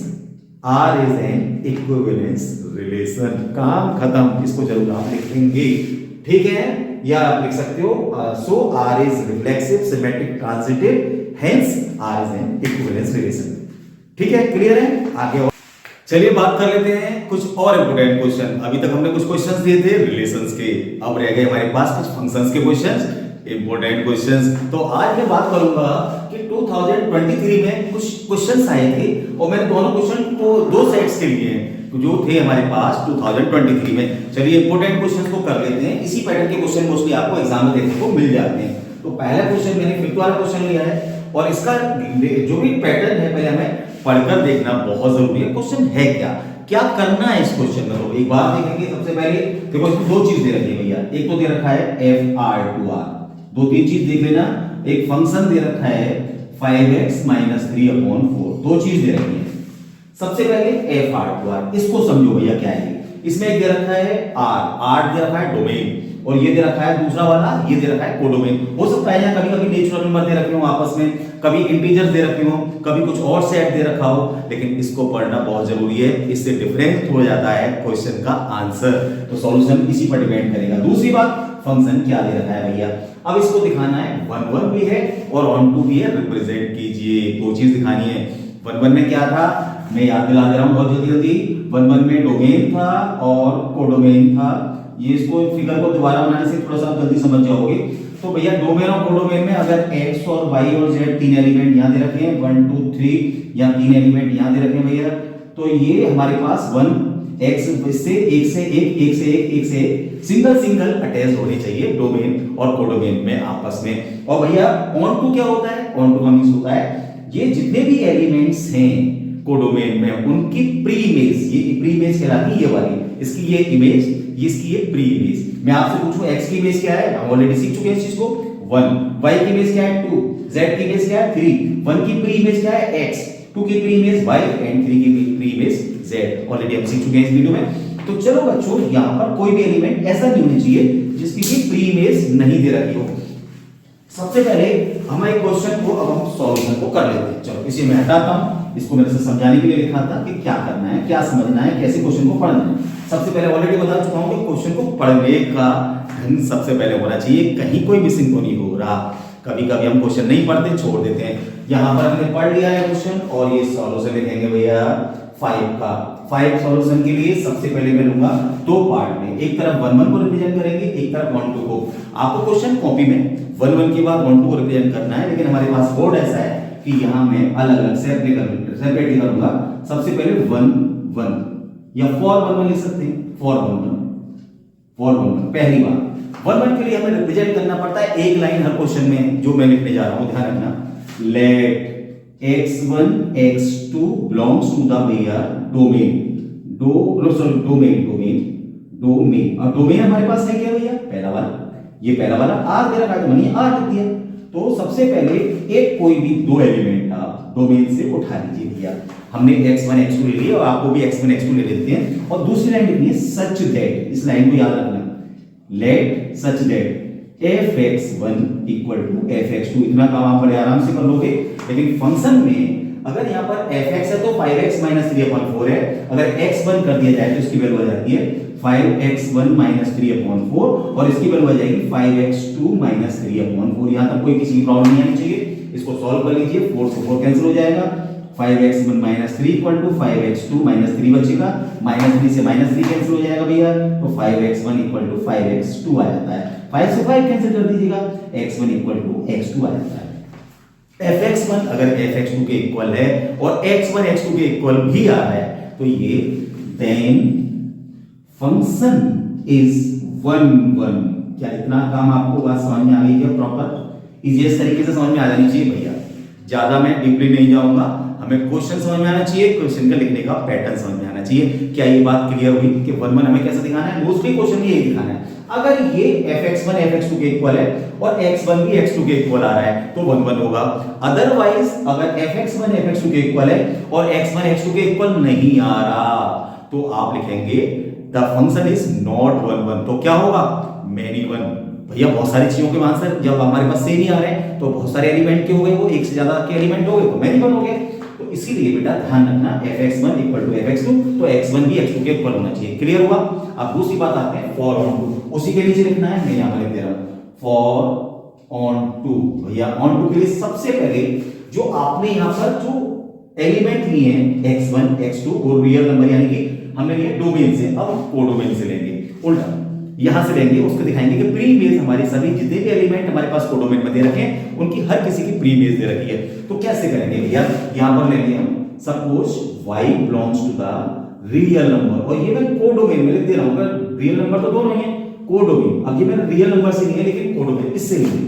R is an equivalence relation। काम खत्म, इसको जरूर आप लिखेंगे, ठीक है? या आप लिख सकते हो so R is reflexive, symmetric, transitive, hence R is an equivalence relation। ठीक है, क्लियर है? आगे चलिए बात कर लेते हैं कुछ और इंपोर्टेंट क्वेश्चन। अभी तक हमने कुछ क्वेश्चंस दिए थे रिलेशंस के, अब रह गए हमारे पास कुछ फंक्शंस के क्वेश्चंस, इंपोर्टेंट क्वेश्चंस। तो आज मैं बात करूंगा कि 2023 में कुछ क्वेश्चंस आए थे और मैंने दोनों क्वेश्चन को दो सेट्स के लिए जो थे हमारे पास 2023 में। चलिए इंपोर्टेंट क्वेश्चंस को कर लेते हैं। इसी पैटर्न के क्वेश्चन मोस्टली आपको एग्जाम में देखने को मिल जाते हैं। तो पहला क्वेश्चन मैंने फिफ्थ वाला क्वेश्चन लिया है और इसका जो भी पैटर्न है पहले हमें पढ़कर देखना बहुत जरूरी है। क्वेश्चन है क्या करना है इस क्वेश्चन में, तो एक बार देखेंगे। सबसे पहले देखो इसमें दो चीज दे रखी है भैया, एक तो दे रखा है FR2R, दो तीन चीज देख लेना। एक फंक्शन दे रखा है 5x - 3/4, दो चीज दे रखी है। सबसे पहले FR2R, इसको समझो भैया क्या है। इसमें एक दे रखा है R दे रखा है डोमेन, और ये दे रखा है दूसरा वाला, ये दे रखा है कोडोमेन। हो सकता है यहाँ कभी-कभी नेचुरल नंबर दे रखे हो आपस में, कभी इंटीजर दे रखे हो, कभी कुछ और सेट दे रखा हो, लेकिन इसको पढ़ना बहुत जरूरी है। इससे डिफरेंट हो जाता है क्वेश्चन का आंसर, तो सॉल्यूशन इसी पर डिपेंड करेगा। दूसरी बात, फंक्शन क्या दे रखा है भैया, अब इसको दिखाना है 1 भी है और 1 भी है, रिप्रेजेंट कीजिए। दो चीज दिखानी है। 1 में क्या था, मैं याद दिला दे रहा हूं बहुत जल्दी। 1 में डोमेन था और कोडोमेन था। ये इसको फिगर को दोबारा बनाने से थोड़ा सा जल्दी समझ जाओगे। तो भैया डोमेन और कोडोमेन में अगर x और y और z तीन एलिमेंट यहां दे रखे हैं, 1 2 3 या तीन एलिमेंट यहां दे रखे हैं भैया, तो ये हमारे पास 1x से एक से एक सिंगल अटैच होने चाहिए डोमेन और कोडोमेन में आपस में। और भैया ऑन टू क्या होता है, ऑन टू का मींस होता है ये जितने भी एलिमेंट्स हैं कोडोमेन में उनकी प्री इमेज, ये प्री इमेज कहलाती है, ये वाली इसकी ये इमेज, इसकी ये प्री इमेज। मैं आपसे पूछूं x की इमेज क्या है, हम ऑलरेडी सीख चुके हैं इस चीज को, 1, y की इमेज क्या है 2, z की इमेज क्या है 3, 1 की प्री इमेज क्या है x, 2 की प्री इमेज y एंड 3 की प्री इमेज z। ऑलरेडी हम सीख चुके हैं इस वीडियो में। तो चलो बच्चों यहां पर कोई भी एलिमेंट ऐसा नहीं होना चाहिए जिसकी की प्री इमेज नहीं दे रखी हो। सबसे पहले हम एक क्वेश्चन को अब हम सॉल्यूशन को कर लेते हैं। चलो इसे मैं हटाता हूं, इसको मैंने समझाने के लिए लिखा था कि क्या करना है, क्या समझना है, कैसे क्वेश्चन को पढ़ना है। सबसे पहले ऑलरेडी बता चुका हूं कि क्वेश्चन को पढ़ने का ढंग सबसे पहले होना चाहिए, कहीं कोई मिसिंग तो नहीं हो रहा। कभी कभी हम क्वेश्चन नहीं पढ़ते, छोड़ देते हैं। यहां पर हमने पढ़ लिया है क्वेश्चन और ये सॉल्यूशन लिखेंगे भैया 5 का। 5 सॉल्यूशन के लिए सबसे पहले मैं लूंगा दो पार्ट में, एक तरफ 1 को रिप्रेजेंट करेंगे, एक तरफ 1 को। आपको क्वेश्चन कॉपी में 1 के बाद 1 को रिप्रेजेंट करना है, लेकिन हमारे पास बोर्ड ऐसा है कि यहां मैं अलग अलग सेपरेटली करूंगा। सबसे पहले 1 या 4 लिख सकते हैं, 4 पहली बार 1 के लिए हमें रिप्रेजेंट करना पड़ता है एक लाइन हर क्वेश्चन में, जो मैं लिखने जा रहा हूं ध्यान रखना। Let x1 x2 belongs to the भैया डोमेन, डोमेन और डोमेन हमारे पास है क्या भैया, पहला वाला, ये पहला वाला r दे रखा है तो मैंने r लिख दिया। तो सबसे पहले एक कोई भी दो एलिमेंट आप डोमेन से उठा लीजिए भैया। हमने x1 x2 ले लिया और आपको भी x1 x2 ले लेते हैं। और दूसरी लाइन लिखनी है सच दैट, इस लाइन को याद रखना, let such that fx1 equal to fx2। इतना काम आप बड़े आराम से कर लोगे, लेकिन फंक्शन में अगर यहाँ पर fx है तो 5x माइनस 3/4 है। अगर x1 कर दिया जाए तो इसकी वैल्यू आ जाती है 5x1 माइनस 3/4 और इसकी वैल्यू आ जाएगी 5x2 माइनस 3/4। यहाँ तक कोई किसी की प्रॉब्लम नहीं आनी चाहिए। इसको सॉल्व कर लीजिए, 4 से 4 कैंसिल हो जाएगा, 5x1 minus 3 equal to 5x2 minus 3 बचेगा, माइनस 3 से माइनस 3 कैंसिल हो जाएगा भैया, तो 5x1 इक्वल टू 5x2 आ जाता है। 5 से 5 कैंसिल कर दीजिएगा, x1 इक्वल टू x2 आ जाता है। fx1 अगर fx2 के इक्वल है और x1 x2 के इक्वल भी आ रहा है तो ये देन फंक्शन इज 1 1। क्या इतना काम आपको बात समझ में आ गई क्या? प्रॉपर इजीएस्ट तरीके से समझ में आ जानी चाहिए भैया। ज्यादा मैं डीपली नहीं जाऊंगा, हमें क्वेश्चन समझ में आना चाहिए, क्वेश्चन का लिखने का पैटर्न समझ में आना चाहिए। क्या ये बात क्लियर हुई कि 1 1 हमें कैसे दिखाना है? मोस्टली क्वेश्चन में यही दिखाना है। अगर ये fx1 fx2 के इक्वल है और x1 भी x2 के इक्वल आ रहा है तो 1 1 होगा। अदरवाइज अगर fx1 fx2 के इक्वल है और x1 x2 के इक्वल नहीं आ रहा तो आप लिखेंगे द फंक्शन इज नॉट 1 1। तो क्या होगा? मैनी 1। भैया बहुत सारी चीजों के आंसर जब हमारे पास सेम ही आ रहे हैं तो बहुत सारे एलिमेंट के हो गए, वो एक से ज्यादा के एलिमेंट हो गए तो मैनी 1 हो गए। तो इसीलिए बेटा ध्यान रखना fx1 इक्वल टू fx2 तो x1 भी x2 के इक्वल होना चाहिए। क्लियर हुआ? अब दूसरी बात आते हैं फॉर ऑन टू। उसी के नीचे लिखना है, मैं यहां पर लिख दे रहा हूं फॉर ऑन टू। भैया ऑन टू के लिए सबसे पहले जो आपने यहां पर जो एलिमेंट लिए हैं x1 x2 वो रियल नंबर यानी कि हमने लिए डोमेन से, अब कोडोमेन से लेंगे, उल्टा यहां से लेंगे, उसको दिखाएंगे कि प्री बेस हमारे सभी जितने भी एलिमेंट हमारे पास कोडोमेन में दे रखे हैं उनकी हर किसी की प्री बेस दे रखी है। तो कैसे करेंगे भैया? यहां पर लेंगे हम suppose y belongs to the real number और ये मैं कोडोमेन में लिख दे रहा हूं। रियल नंबर तो दोनों ही है, कोडोमेन। अब ये मैंने रियल नंबर से नहीं है लेकिन कोडोमेन इससे लिए।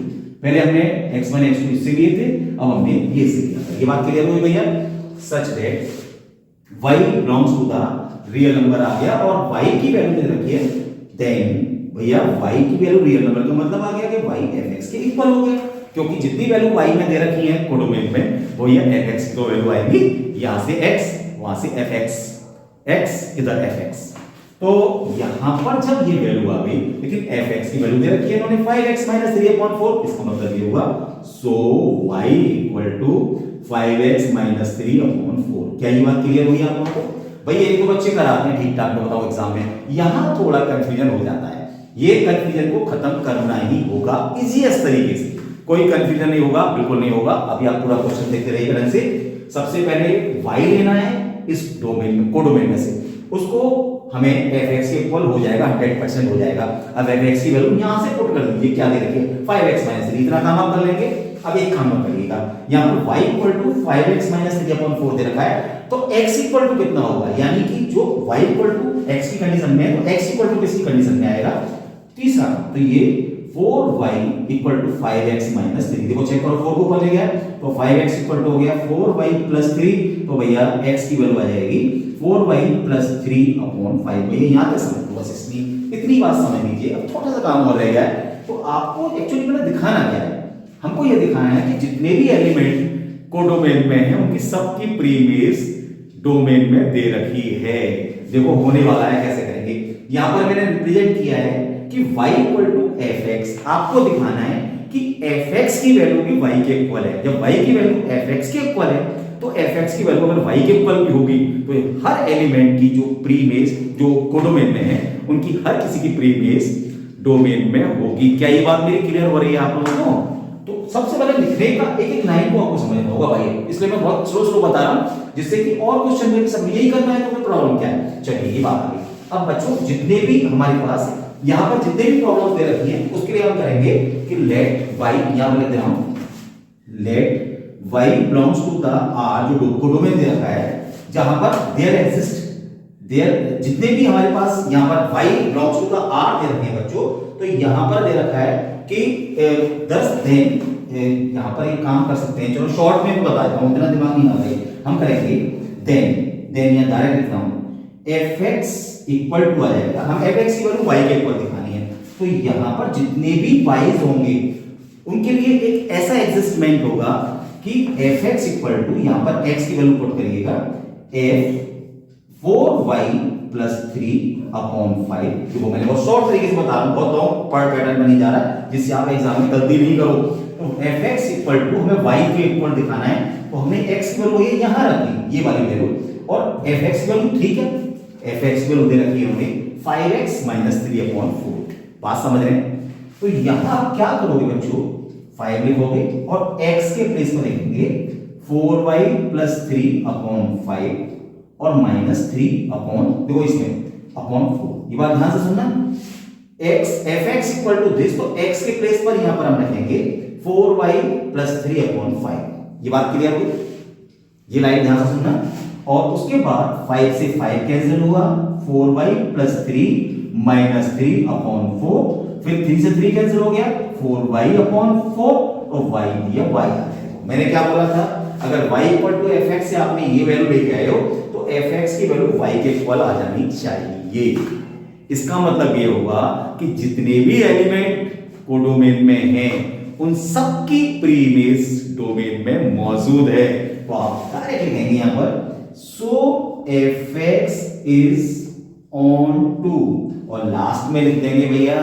पहले हमने x1 x2 इससे लिए थे, अब हमने ये से लिया। ये बात क्लियर हुई भैया? Such that y belongs to the real number आ गया और y की वैल्यू दे रखी है, देन भैया y की वैल्यू रियल नंबर का मतलब आ गया कि y fx के इक्वल हो गया, क्योंकि जितनी वैल्यू y में दे रखी है कोडोमेन में वो ये fx की तो वैल्यू आएगी, यहां से x वहां से fx, x इधर fx। तो यहां पर जब ये वैल्यू आ गई लेकिन fx की वैल्यू दे रखी है इन्होंने 5x 3/4, इसका मतलब ये होगा सो y इक्वल टू 5x 3/4। क्या ये बात क्लियर हुई आप लोगों को? भाई एक तो बच्चे कराते हैं ठीक ठाक, बताओ एग्जाम में, यहां थोड़ा कंफ्यूजन हो जाता है। ये कंफ्यूजन को खत्म करना ही होगा इजीएस्ट तरीके से। कोई कंफ्यूजन नहीं होगा, बिल्कुल नहीं होगा। अभी आप पूरा क्वेश्चन देखते रहिए ध्यान से। सबसे पहले y लेना है इस डोमेन में, कोडोमेन में से, उसको हमें fx के इक्वल हो जाएगा, 100% हो जाएगा। अब fx की वैल्यू यहां से पुट कर दीजिए, क्या दे रखिए 5x 3। इतना काम आप कर लेंगे। अब एक काम करिएगा, यहां पर y इक्वल टू 5x 3/4 दे रखा है तो x इक्वल टू कितना होगा, यानी कि जो y इक्वल टू x की कंडीशन में है तो x इक्वल टू किसकी कंडीशन में आएगा? तीसरा। तो ये 4y इक्वल टू 5x 3। देखो चेक करो, 4 को ऊपर ले गया तो 5x इक्वल टू हो गया 4y + 3। तो भैया x की वैल्यू आ जाएगी 4y + 3/5। भैया यहां तक समझ लो, बस इतनी बात समझ लीजिए। अब थोड़ा सा काम और रह गया है। तो आपको एक्चुअली मैंने दिखाना क्या है? हमको ये दिखाना है कि जितने भी एलिमेंट कोडोमेन में हैं उनकी सबकी प्रीमेस डोमेन में दे रखी है। देखो होने वाला है, कैसे करेंगे? यहां पर मैंने रिप्रेजेंट किया है कि y = fx। आपको दिखाना है कि fx की वैल्यू भी y के इक्वल है। जब y की वैल्यू fx के इक्वल है तो fx की वैल्यू अगर y के इक्वल भी होगी तो हर एलिमेंट की जो प्रीमेस जो कोडोमेन में है उनकी हर किसी की प्रीमेस डोमेन में होगी। क्या ये बात मेरी क्लियर हो रही है आप लोगों को? तो सबसे पहले लिखने का एक एक लाइन को आपको समझना होगा भाई, इसलिए मैं बहुत स्लो बता रहा हूं जिससे कि और क्वेश्चन में भी सब यही करना है तो कोई प्रॉब्लम क्या है? चलिए ये बात आ गई। अब बच्चों जितने भी हमारे पास यहां पर जितने भी प्रॉब्लम्स दे रखी हैं उसके लिए हम करेंगे कि लेट y, यहां पर लिख दे रहा हूं let y belongs to the r, जो कोडोमेन दे रखा है जहां पर देयर एग्जिस्ट देयर, जितने भी हमारे पास यहां पर y belongs to the r दे रखे हैं बच्चों, तो यहां पर दे रखा है कि 10 देन, यहां पर एक काम कर सकते हैं, चलो शॉर्ट में बता देता हूं, इतना दिमाग नहीं लगा रही। हम करेंगे देन यहां डायरेक्ट लिखता हूं fx इक्वल टू आ जाएगा, हम fx की वैल्यू y के इक्वल दिखानी है। तो यहां पर जितने भी y's होंगे उनके लिए एक ऐसा एडजस्टमेंट होगा कि fx इक्वल टू यहां पर x की वैल्यू पुट करिएगा f 4y + 3/5 अपॉन 5। देखो मैंने बहुत शॉर्ट तरीके से बता रहा हूं, बहुत लॉन्ग पार्ट पैटर्न में नहीं जा रहा है जिससे आप एग्जाम में गलती नहीं करो। तो fx इक्वल टू हमें y के इक्वल दिखाना है, तो हमने x की वैल्यू ये यहां रखी, ये वाली वैल्यू, और fx की वैल्यू ठीक है, fx की वैल्यू दे रखी है हमने 5x - 3/4। बात समझ रहे हैं? तो यहां आप क्या करोगे बच्चों, 5 लिखोगे और x के प्लेस में लिखेंगे 4y + 3/5 और -3 अपॉन, देखो इसमें अपॉन 4। ये बात ध्यान से सुनना, fx इक्वल टू दिस, तो x के प्लेस पर यहां पर हम रखेंगे 4y + 3/5। ये बात क्लियर हुई? ये लाइन ध्यान से सुनना। और उसके बाद 5 से 5 कैंसिल हुआ, 4y + 3 - 3/4, फिर 3 से 3 कैंसिल हो गया, 4y/4, और y दिया y आ गया। मैंने क्या बोला था, अगर y = fx से आपने ये वैल्यू लेके आए हो तो fx की वैल्यू y के इक्वल आ जानी चाहिए। इसका मतलब ये होगा कि जितने भी एलिमेंट कोडोमेन में हैं उन सब की प्रीइमेज डोमेन में मौजूद है। तो आप डायरेक्ट लिखेंगे यहां पर so fx is onto, और लास्ट में लिख देंगे भैया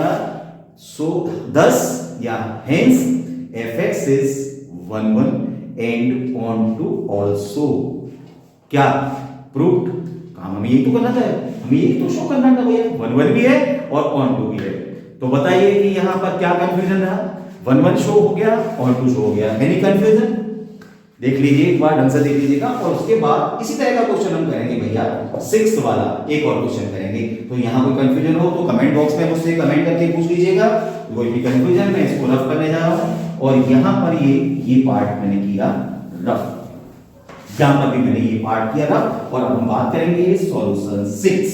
सो 10 या hence fx is 1 and onto also. क्या प्रूव्ड? काम हमें यही तो करना था, हमें यही तो शो करना था भैया, 1 भी है और ऑन टू भी है। तो बताइए कि यहां पर क्या कंफ्यूजन रहा? 1 शो हो गया, ऑन टू शो हो गया, एनी कंफ्यूजन? देख लीजिए एक बार ढंग से देख लीजिएगा, और उसके बाद इसी तरह का क्वेश्चन हम करेंगे भैया 6th वाला, एक और क्वेश्चन करेंगे। तो यहां कोई कंफ्यूजन हो तो कमेंट बॉक्स में मुझसे कमेंट करके पूछ लीजिएगा, कोई भी कंफ्यूजन मैं इसको रफ करने जा रहा हूं। और यहां पर ये पार्ट मैंने किया रफ, यहां पर भी मैंने ये पार्ट किया रफ। और अब हम बात करेंगे सॉल्यूशन 6।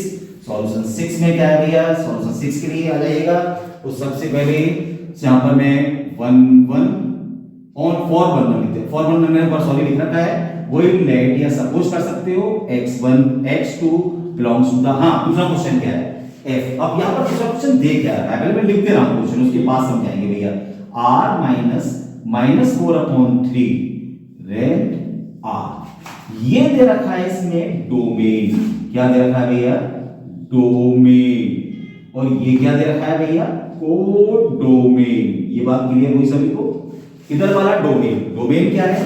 सॉल्यूशन 6 में क्या है भैया, सॉल्यूशन 6 के लिए आ जाइएगा। तो सबसे पहले यहां पर मैं 1 ऑन फॉर 1 मैंने पर सॉरी लिख रखा है, वही लेट या सपोज कर सकते हो x1 x2 belongs to the, हां दूसरा क्वेश्चन क्या है f। अब यहां पर दूसरा क्वेश्चन दे क्या रहा है, पहले मैं लिख दे रहा हूं क्वेश्चन, उसके बाद समझाएंगे भैया। r - 4/3 रेंट r, ये दे रखा है इसमें डोमेन। क्या दे रखा है भैया? डोमेन। और ये क्या दे रखा है भैया? कोडोमेन। ये बात क्लियर हुई सभी को? इधर वाला डोमेन, डोमेन क्या है?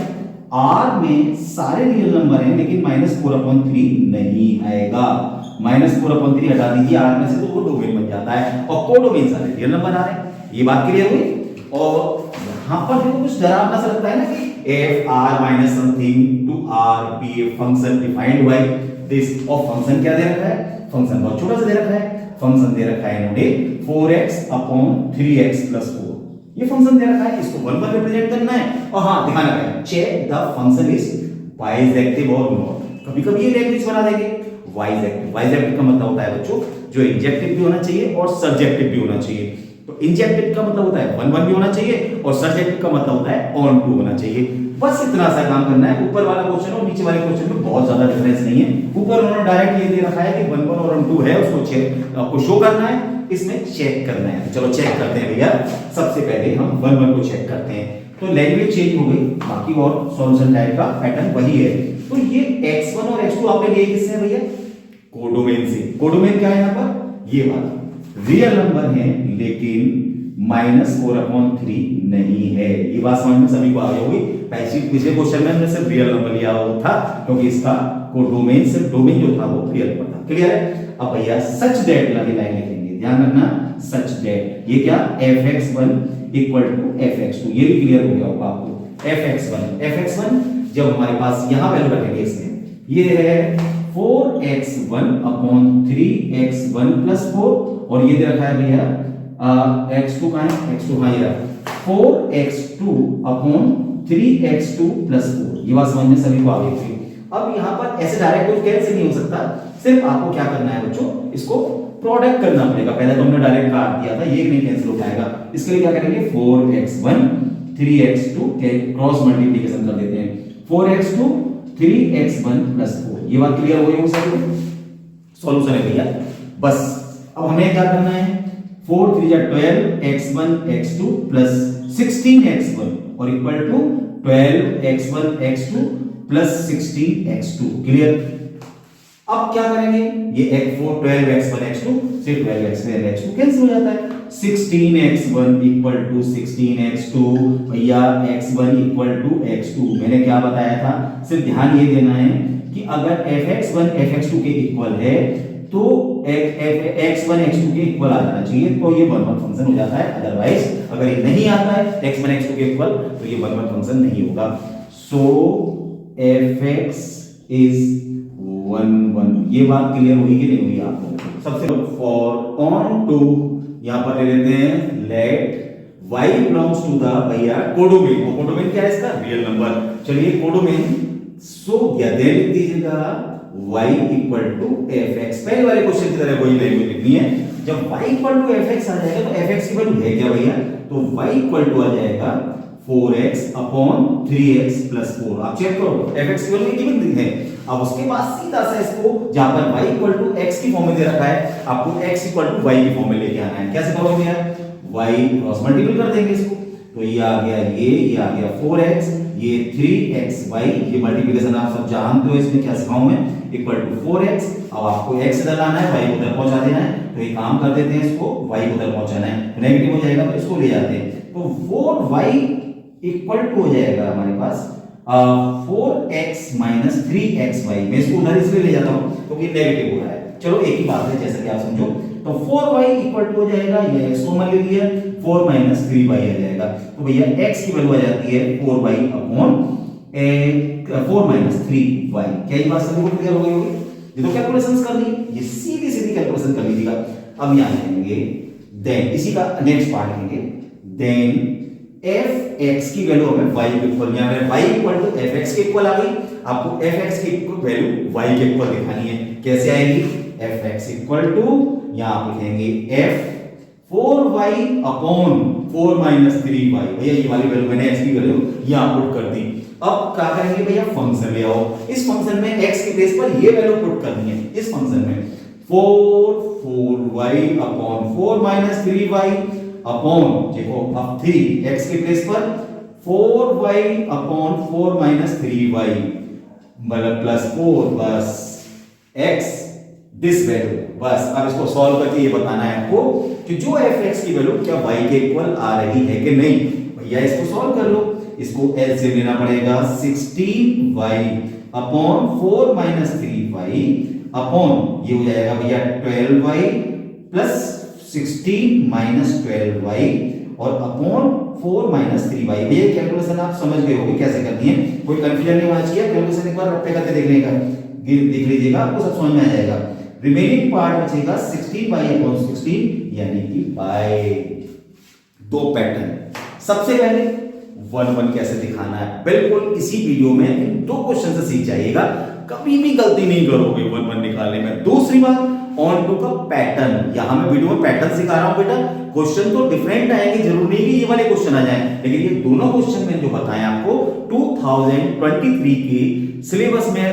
R में सारे रियल नंबर हैं लेकिन -4/3 नहीं आएगा। -4/3 हटा दीजिए R में से तो वो डोमेन बन जाता है, और कोडोमेन सारे रियल नंबर आ रहे हैं। ये बात क्लियर हुई? और यहां पर देखो कुछ डरावना सा लगता है ना कि f r minus something to r be a function defined by this, और फंक्शन क्या दे रखा है? फंक्शन बहुत छोटा सा दे रखा है, फंक्शन दे रखा है इन्होंने 4x/3x + 4। ये फंक्शन दे रखा है, इसको 1 पर रिप्रेजेंट करना है, और हां दिखाना है check the function is bijective और नॉट। कभी-कभी ये लैंग्वेज बना देंगे बाइजेक्टिव। बाइजेक्टिव का मतलब होता है बच्चों जो इंजेक्टिव भी होना चाहिए और सब्जेक्टिव भी होना चाहिए। तो इंजेक्टिव का मतलब होता है 1 भी होना चाहिए, और सब्जेक्टिव का मतलब होता है ऑन टू होना चाहिए। बस इतना सा काम करना है। ऊपर वाला क्वेश्चन और नीचे वाले क्वेश्चन में बहुत ज्यादा डिफरेंस नहीं है। ऊपर उन्होंने डायरेक्ट ये दे रखा है कि 1 और 2 है, उसको चेक आपको शो करना है, इसमें चेक करना है। चलो चेक करते हैं भैया। सबसे पहले हम 1 को चेक करते हैं। तो लैंग्वेज चेंज हो गई, बाकी और सॉल्यूशन टाइप का पैटर्न वही है। तो ये x1 और x2 आपने लिए किससे भैया? कोडोमेन से। कोडोमेन क्या है यहां पर? ये वाला रियल नंबर है लेकिन -4/3 नहीं है। ये बात समझ में सभी को आ गई होगी। पिछले क्वेश्चन में हमने सिर्फ रियल नंबर लिया हुआ था क्योंकि इसका कोडोमेन से डोमेन जो था वो रियल नंबर था। क्लियर है? अब भैया सच दैट वाली लाइन लिखेंगे, ध्यान रखना सच दैट। ये क्या? fx1 = fx2। ये भी क्लियर हो गया होगा आपको। fx1 जब हमारे पास यहां वैल्यू रखेंगे इसमें, ये है 4x1/3x1 + 4, और ये दे रखा है भैया x2 कहां है? x2 कहां? ये 4x2/3x2 + 4। ये बात समझ में सभी को आ गई थी। अब यहां पर ऐसे डायरेक्ट कुछ कैंसिल नहीं हो सकता, सिर्फ आपको क्या करना है बच्चों, इसको प्रोडक्ट करना पड़ेगा। पहले तो हमने डायरेक्ट काट दिया था, ये नहीं कैंसिल हो पाएगा। इसके लिए क्या करेंगे? 4x1 3x2 के क्रॉस मल्टीप्लिकेशन कर देते हैं। 4x2 3x1 + 4। ये बात क्लियर हो गई सभी को? सॉल्यूशन है भैया। बस अब हमें क्या करना है? 4 3 12 x1 x2 + 16 x1 और equal to 12 x1 x2 + 16 x2। Clear? अब क्या करेंगे, ये x4 12x1 x2 से 12x1 x2 कैंसिल हो जाता है। 16x1 इक्वल टू 16x2, भैया x1 इक्वल टू x2। मैंने क्या बताया था, सिर्फ ध्यान ये देना है कि अगर fx1 fx2 के इक्वल है तो x1 x2 के इक्वल आ जाना चाहिए, तो ये वन वन फंक्शन हो जाता है। अदरवाइज अगर ये नहीं आता है x1 x2 के इक्वल तो ये वन वन फंक्शन नहीं होगा। सो fx इज 1 1। ये बात क्लियर हुई कि नहीं हुई आपको? सबसे फॉर ऑन टू यहां पर ले लेते हैं let y belongs to the भैया कोडोमेन। कोडोमेन क्या है इसका? Real number. चलिए कोडोमेन सो या दे लिख दीजिएगा y इक्वल टू fx। पहले वाले क्वेश्चन की तरह वही वैल्यू लिखनी है। जब y इक्वल टू fx आ जाएगा तो fx की वैल्यू है क्या भैया? तो y इक्वल टू आ जाएगा 4x अपॉन 3x प्लस 4। आप चेक करो fx की वैल्यू गिवन है। अब उसके बाद सीधा सा इसको जहां पर y इक्वल टू x की फॉर्म में दे रखा है, आपको x इक्वल टू y की फॉर्म में लेके आना है। कैसे करोगे यार? y क्रॉस मल्टीपल कर देंगे इसको, तो ये आ गया ये आ गया 4x, ये 3xy, ये मल्टीप्लिकेशन आप सब जानते हो, इसमें क्या सिखाऊं मैं, इक्वल टू 4x। अब आपको x इधर लाना है, y को उधर पहुंचा देना है, तो ये काम कर देते हैं, इसको y को उधर पहुंचाना है, तो नेगेटिव हो जाएगा तो इसको ले जाते हैं, तो 4y इक्वल टू हो जाएगा हमारे पास 4x माइनस 3xy। मैं इसको उधर इसलिए ले जाता हूं क्योंकि नेगेटिव हो रहा है। चलो एक ही बात है, जैसा कि आप समझो, तो 4y इक्वल टू हो जाएगा, ये x कॉमन ले लिया, 4 माइनस 3y आ जाएगा, तो भैया x की वैल्यू आ जाती है 4y अपॉन 4 माइनस 3y। क्या ये बात सभी को क्लियर हो गई होगी? ये तो कैलकुलेशंस कर ली, ये सीधी सीधी कैलकुलेशन कर लीजिएगा। अब यहां लिखेंगे देन, इसी का नेक्स्ट पार्ट लिखेंगे, देन fx की वैल्यू हमें y के इक्वल, यहां पे y इक्वल टू fx के इक्वल आ गई, आपको fx की वैल्यू y के इक्वल दिखानी है। कैसे आएगी? fx इक्वल टू यहां आप लिखेंगे f 4y upon 4 minus 3y। भैया ये वाली वैल्यू मैंने x की वैल्यू यहां पुट कर दी। अब क्या करेंगे भैया? फंक्शन ले आओ। इस फंक्शन में x के प्लेस पर ये वैल्यू पुट करनी है। इस फंक्शन में 4y upon 4 minus 3y upon, देखो अब 3 x के प्लेस पर 4y upon 4 minus 3y plus 4 बस x दिस वैल्यू। बस अब इसको सॉल्व करके ये बताना है आपको कि जो fx की वैल्यू क्या y के इक्वल आ रही है कि नहीं। भैया इसको सॉल्व कर लो, इसको एलसीएम लेना पड़ेगा, 16y upon 4 minus 3y upon ये हो जाएगा भैया 12y प्लस 16 माइनस 12y और अपॉन 4 माइनस 3y। भैया कैलकुलेशन आप समझ गए होंगे कैसे करनी है, कोई कंफ्यूजन नहीं होना चाहिए। कैलकुलेशन एक बार रट्टे करके देख लेगा, देख लीजिएगा, आपको सब समझ में आ जाएगा। रिमेनिंग पार्ट बचेगा 16y अपॉन 16 यानी कि बाय। दो पैटर्न, सबसे पहले 1 1 कैसे दिखाना है, बिल्कुल इसी वीडियो में इन दो क्वेश्चन से सीख जाइएगा, कभी भी गलती नहीं करोगे 1 1 निकालने में। दूसरी बात ऑन टू का पैटर्न, यहां मैं वीडियो में पैटर्न सिखा रहा हूं बेटा, क्वेश्चन तो डिफरेंट आएंगे, जरूरी नहीं कि ये वाले क्वेश्चन आ जाएं, लेकिन ये दोनों क्वेश्चन में जो बताएं आपको 2023 की सिलेबस में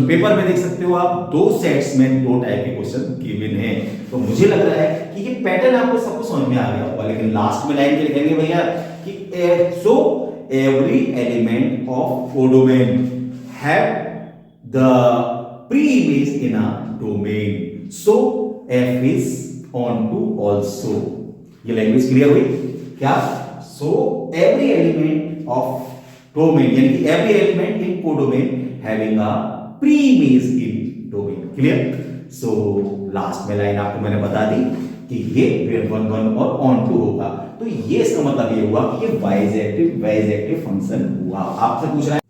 पेपर में देख सकते हो आप, दो सेट्स में दो टाइप के क्वेश्चन गिवन हैं। तो मुझे लग रहा है कि ये पैटर्न आपको सब कुछ समझ में आ गया होगा, लेकिन लास्ट में लाइन के लिखेंगे भैया कि so every element of codomain have the pre-image in a domain, so f is onto also। ये लैंग्वेज क्लियर हुई क्या? so every element of domain यानी कि every element in codomain having a pre-image in domain, clear? so last में line आपको मैंने बता दी कि ये 1 1 और onto होगा, तो ये इसका मतलब ये हुआ कि ये बाइजेक्टिव फंक्शन हुआ। आपसे पूछ रहा है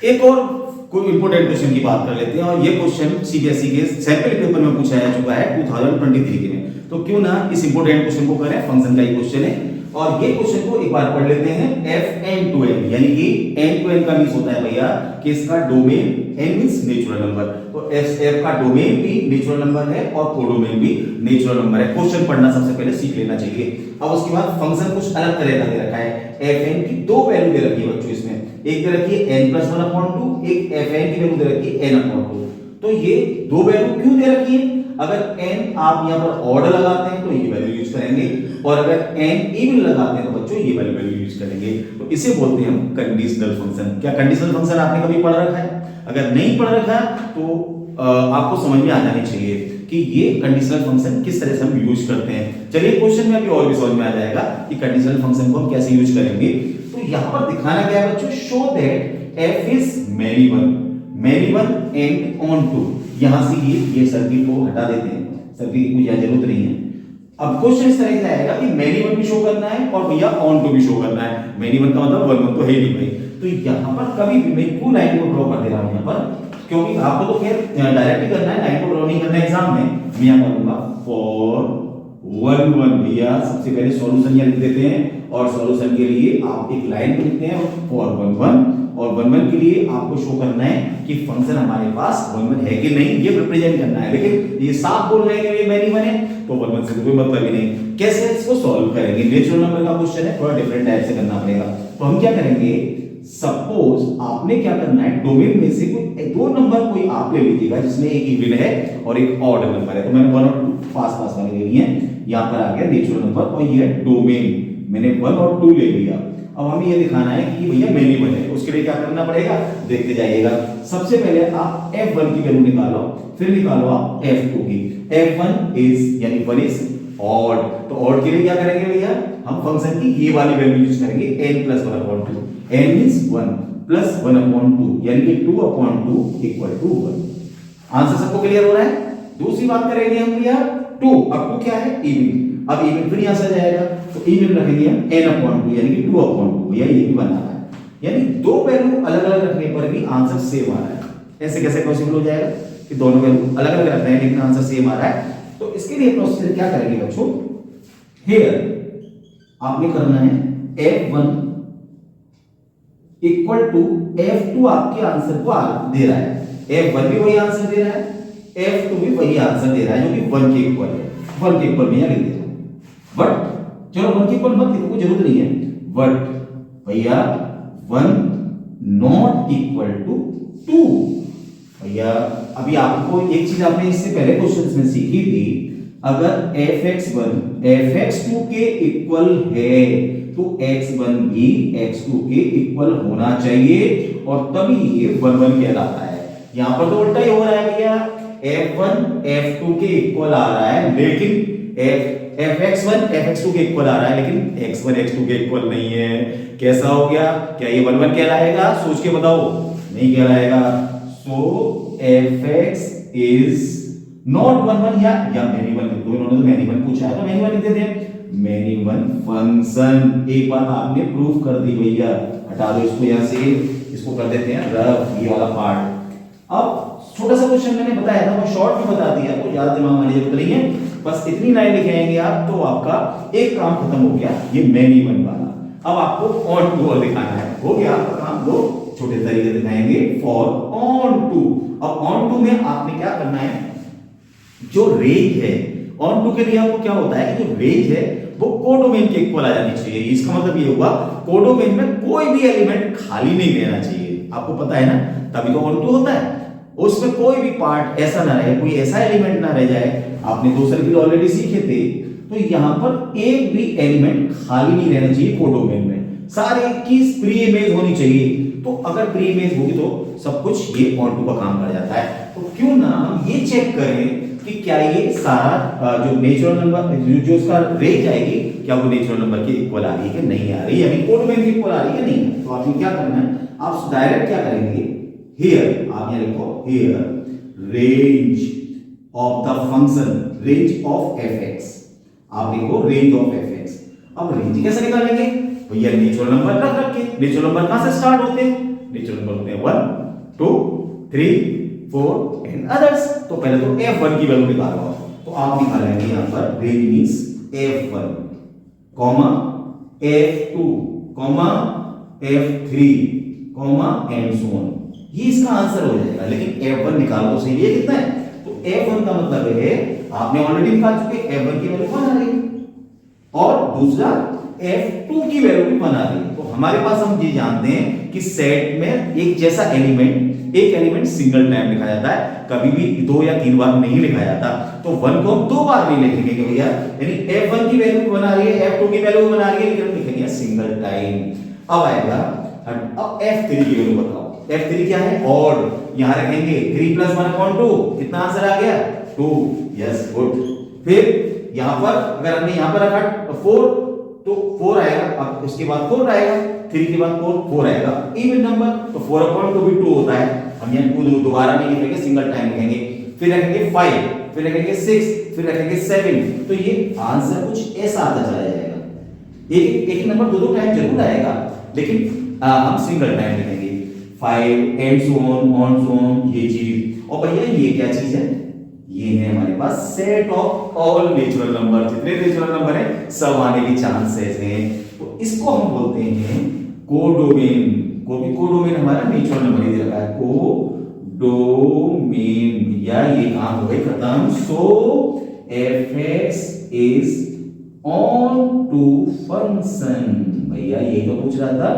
एक और कोई इंपोर्टेंट क्वेश्चन की बात कर लेते हैं, और ये क्वेश्चन सीबीएसई के सैंपल पेपर में पूछा जा चुका है 2023 के में, तो क्यों ना इस इंपोर्टेंट क्वेश्चन को करें, फंक्शन का ही क्वेश्चन है। और ये क्वेश्चन को एक बार पढ़ लेते हैं, fn to n यानी कि n to n का मींस होता है भैया कि इसका domain n means natural number, तो f का डोमेन भी नेचुरल नंबर है और कोडोमेन भी नेचुरल नंबर है। क्वेश्चन पढ़ना सबसे पहले सीख लेना चाहिए। अब उसके बाद फंक्शन कुछ अलग तरह का दे रखा है, fn की दो वैल्यू दे रखी है बच्चों इसमें, एक दे रखी है n+1/2, एक fn की वैल्यू दे रखी है n/2। तो ये दो वैल्यू क्यों दे रखी है? अगर n आप यहां पर ऑर्डर लगाते हैं तो ये वैल्यू यूज करेंगे, और अगर n इवन लगाते हैं तो बच्चों ये वाली वैल्यू यूज करेंगे। तो इसे बोलते हैं हम कंडीशनल फंक्शन। क्या कंडीशनल फंक्शन आपने कभी पढ़ रखा है? अगर नहीं पढ़ रखा तो आपको समझ में आ जानी चाहिए कि ये कंडीशनल फंक्शन किस तरह से हम यूज करते हैं। चलिए क्वेश्चन में अभी और भी समझ में आ जाएगा कि कंडीशनल फंक्शन को हम कैसे यूज करेंगे। तो यहां पर दिखाना क्या है बच्चों? Show that f is many one and onto. यहां से ये सर्किल को हटा देते हैं, सर्किल की कोई जरूरत नहीं है। अब क्वेश्चन इस तरह से आएगा कि मैनी वन भी शो करना है और भैया ऑन टू भी शो करना है। मैनी वन का मतलब वन तो है ही नहीं भाई। तो यहां पर कभी भी मैं पूरी लाइन को ड्रॉ कर दे रहा हूं यहां पर, क्योंकि आपको तो खैर डायरेक्ट ही करना है, लाइन को ड्रॉ नहीं करना है एग्जाम में। मैं यहां करूंगा फॉर वन भैया सबसे पहले सॉल्यूशन यहां लिख देते हैं, और सॉल्यूशन के लिए आप एक लाइन को लिखते हैं फॉर वन, और वन के लिए आपको शो करना है कि फंक्शन हमारे पास वन है कि नहीं, ये रिप्रेजेंट करना है। लेकिन ये साफ बोल रहे हैं कि ये मैनी वन है तो वन से कोई मतलब ही नहीं। कैसे इसको सॉल्व करेंगे? नेचुरल नंबर का क्वेश्चन है, थोड़ा डिफरेंट टाइप से करना पड़ेगा। तो हम क्या करेंगे, सपोज आपने क्या करना है, डोमेन में से कोई दो नंबर कोई आप ले लीजिएगा जिसमें एक इवन है और एक ऑड नंबर है। तो मैंने 1 और 2 पास वाले ले लिए, यहां पर आ गया नेचुरल नंबर और ये है डोमेन, मैंने 1 और 2 ले लिया। अब हमें ये दिखाना है कि भैया मैनी वन है, उसके लिए क्या करना पड़ेगा, देखते जाइएगा। सबसे पहले आप f1 की वैल्यू निकालो, फिर निकालो आप f2 की। f1 इज यानी 1 इज ऑड, तो ऑड के लिए क्या करेंगे भैया, हम फंक्शन की ये वाली वैल्यू यूज करेंगे n + 1/2। n मींस 1 + 1/2 यानी कि 2/2 = 1। आंसर सबको क्लियर हो रहा है? दूसरी बात करेंगे हम भैया 2, अब 2 क्या है, इवन। अब इवन फिर यहां से जाएगा तो इवन रखेंगे हम n/2 यानी कि 2/2, भैया ये भी बना रहा है। यानी दो वैल्यू अलग-अलग रखने पर भी आंसर सेम आ रहा है। ऐसे कैसे पॉसिबल हो जाएगा कि दोनों वैल्यू अलग-अलग रख रहे हैं लेकिन आंसर सेम आ रहा है? तो इसके लिए प्रोसीजर क्या करेंगे बच्चों, हियर आपने करना है f1 = f2, आपके आंसर को दे रहा है। f1 भी वही आंसर दे रहा है, f2 भी वही आंसर दे रहा है जो कि 1 के इक्वल है। 1 के इक्वल में यहां लिख दे रहा हूं, बट चलो 1 के इक्वल मत लिखो, कोई जरूरत नहीं है। बट भैया 1 नॉट इक्वल टू 2। भैया अभी आपको एक चीज आपने इससे पहले क्वेश्चंस में सीखी थी, अगर fx1 fx2 के इक्वल है तो x1 भी x2 के इक्वल होना चाहिए और तभी ये 1 कहलाता है। यहां पर तो उल्टा ही हो रहा है भैया, f1 f2 के इक्वल आ रहा है लेकिन fx1 fx2 के इक्वल आ रहा है लेकिन x1 x2 के इक्वल नहीं है। कैसा हो गया? क्या ये 1 कहलाएगा? सोच के बताओ, नहीं कहलाएगा। सो fx इज नॉट 1 या मैनी वन लिख दो, इन्होंने तो मैनी वन पूछा है तो मैनी वन लिख देते हैं। मैनी वन फंक्शन, एक बात आपने प्रूफ कर दी भैया, हटा दो इसको यहां से, इसको कर देते हैं रफ, ये वाला पार्ट। अब छोटा सा क्वेश्चन मैंने बताया था, मैं शॉर्ट में बता दिया, तो ज्यादा दिमाग वाली जरूरत नहीं है, बस इतनी लाइन लिख आएंगे आप तो आपका एक काम खत्म हो गया, ये मैनी वन वाला। अब आपको ऑन टू और दिखाना है, हो गया आपका काम, दो छोटे तरीके दिखाएंगे फॉर ऑन टू। अब ऑन टू में आपने क्या करना है, जो रेंज है ऑन टू के लिए आपको क्या होता है कि जो रेंज है वो कोडोमेन के इक्वल आ जानी चाहिए। इसका मतलब ये हुआ कोडोमेन में कोई भी एलिमेंट खाली नहीं रहना चाहिए, आपको पता है ना, तभी तो ऑन टू होता है। उसमें कोई भी पार्ट ऐसा ना रहे, कोई ऐसा एलिमेंट ना रह जाए। आपने दो सर्किल ऑलरेडी सीखे थे, तो यहां पर एक भी एलिमेंट खाली नहीं रहना चाहिए कोडोमेन में, सारे की प्री इमेज होनी चाहिए। तो अगर प्री इमेज होगी तो सब कुछ ये ऑन टू का काम कर जाता है। तो क्यों ना हम ये चेक करें कि क्या ये सारा जो नेचुरल नंबर जो उसका रेंज आएगी, क्या वो नेचुरल नंबर के इक्वल आ रही है कि नहीं आ रही है, यानी कोडोमेन के इक्वल आ रही है नहीं। तो आपको क्या करना है, आप डायरेक्ट क्या करेंगे, हियर आप यहां लिखो, here range of the function, range of fx, आप लिखो रेंज ऑफ fx। अब रेंज कैसे निकालेंगे भैया, नेचुरल नंबर रख के। नेचुरल नंबर कहां से स्टार्ट होते हैं, नेचुरल नंबर होते हैं 1 2 3 4 एंड अदर्स। तो पहले तो f1 की वैल्यू निकालो, तो आप निकालेंगे यहां पर range means f1 comma f2 comma f3 comma and so on, ये इसका आंसर हो जाएगा। लेकिन f1 निकालो तो सही, ये कितना है, तो f1 का मतलब है आपने ऑलरेडी निकाल चुके, f1 की वैल्यू 1 आ रही और दूसरा f2 की वैल्यू भी 1 आ रही है। तो हमारे पास हम ये जानते हैं कि सेट में एक जैसा एलिमेंट एक एलिमेंट सिंगल टाइम लिखा जाता है, कभी भी 2 या 3 बार नहीं लिखा जाता। तो 1 को हम 2 बार नहीं लिखेंगे कि भैया, यानी f1 की वैल्यू बना रही है, f2 की वैल्यू बना रही है, लेकिन हम लिखेंगे सिंगल टाइम। अब आएगा, अब f3 की वैल्यू बताओ। f3 क्या है? ऑड। यहां रखेंगे 3 + 1/2, कितना आंसर आ गया? 2। Yes, good. फिर यहां पर अगर हमने यहां पर रखा 4 तो 4 आएगा, अब उसके बाद 4 आएगा, 3 के बाद 4 आएगा, इवन नंबर, तो 4/2 भी 2 होता है। हम यहाँ 2 दोबारा नहीं लिखेंगे, सिंगल टाइम लिखेंगे। फिर रखेंगे 5, फिर रखेंगे 6, फिर रखेंगे 7। तो ये आंसर कुछ ऐसा आता चला जाएगा। एक नंबर 2 टाइम जरूर आएगा, लेकिन हम सिंगल टाइम लिखेंगे। 5 एंड सो ऑन, ये चीज। और भैया ये क्या चीज है? ये है हमारे पास set of all natural number. जितने नेचुरल नंबर है सब आने के चांसेस हैं। तो इसको हम बोलते हैं कोडोमेन। कोडोमेन हमारा नेचुरल नंबर ही दे रखा है, कोडोमेन। भैया ये काम हो गई खत्म। So fx is onto function. भैया ये तो पूछ रहा था,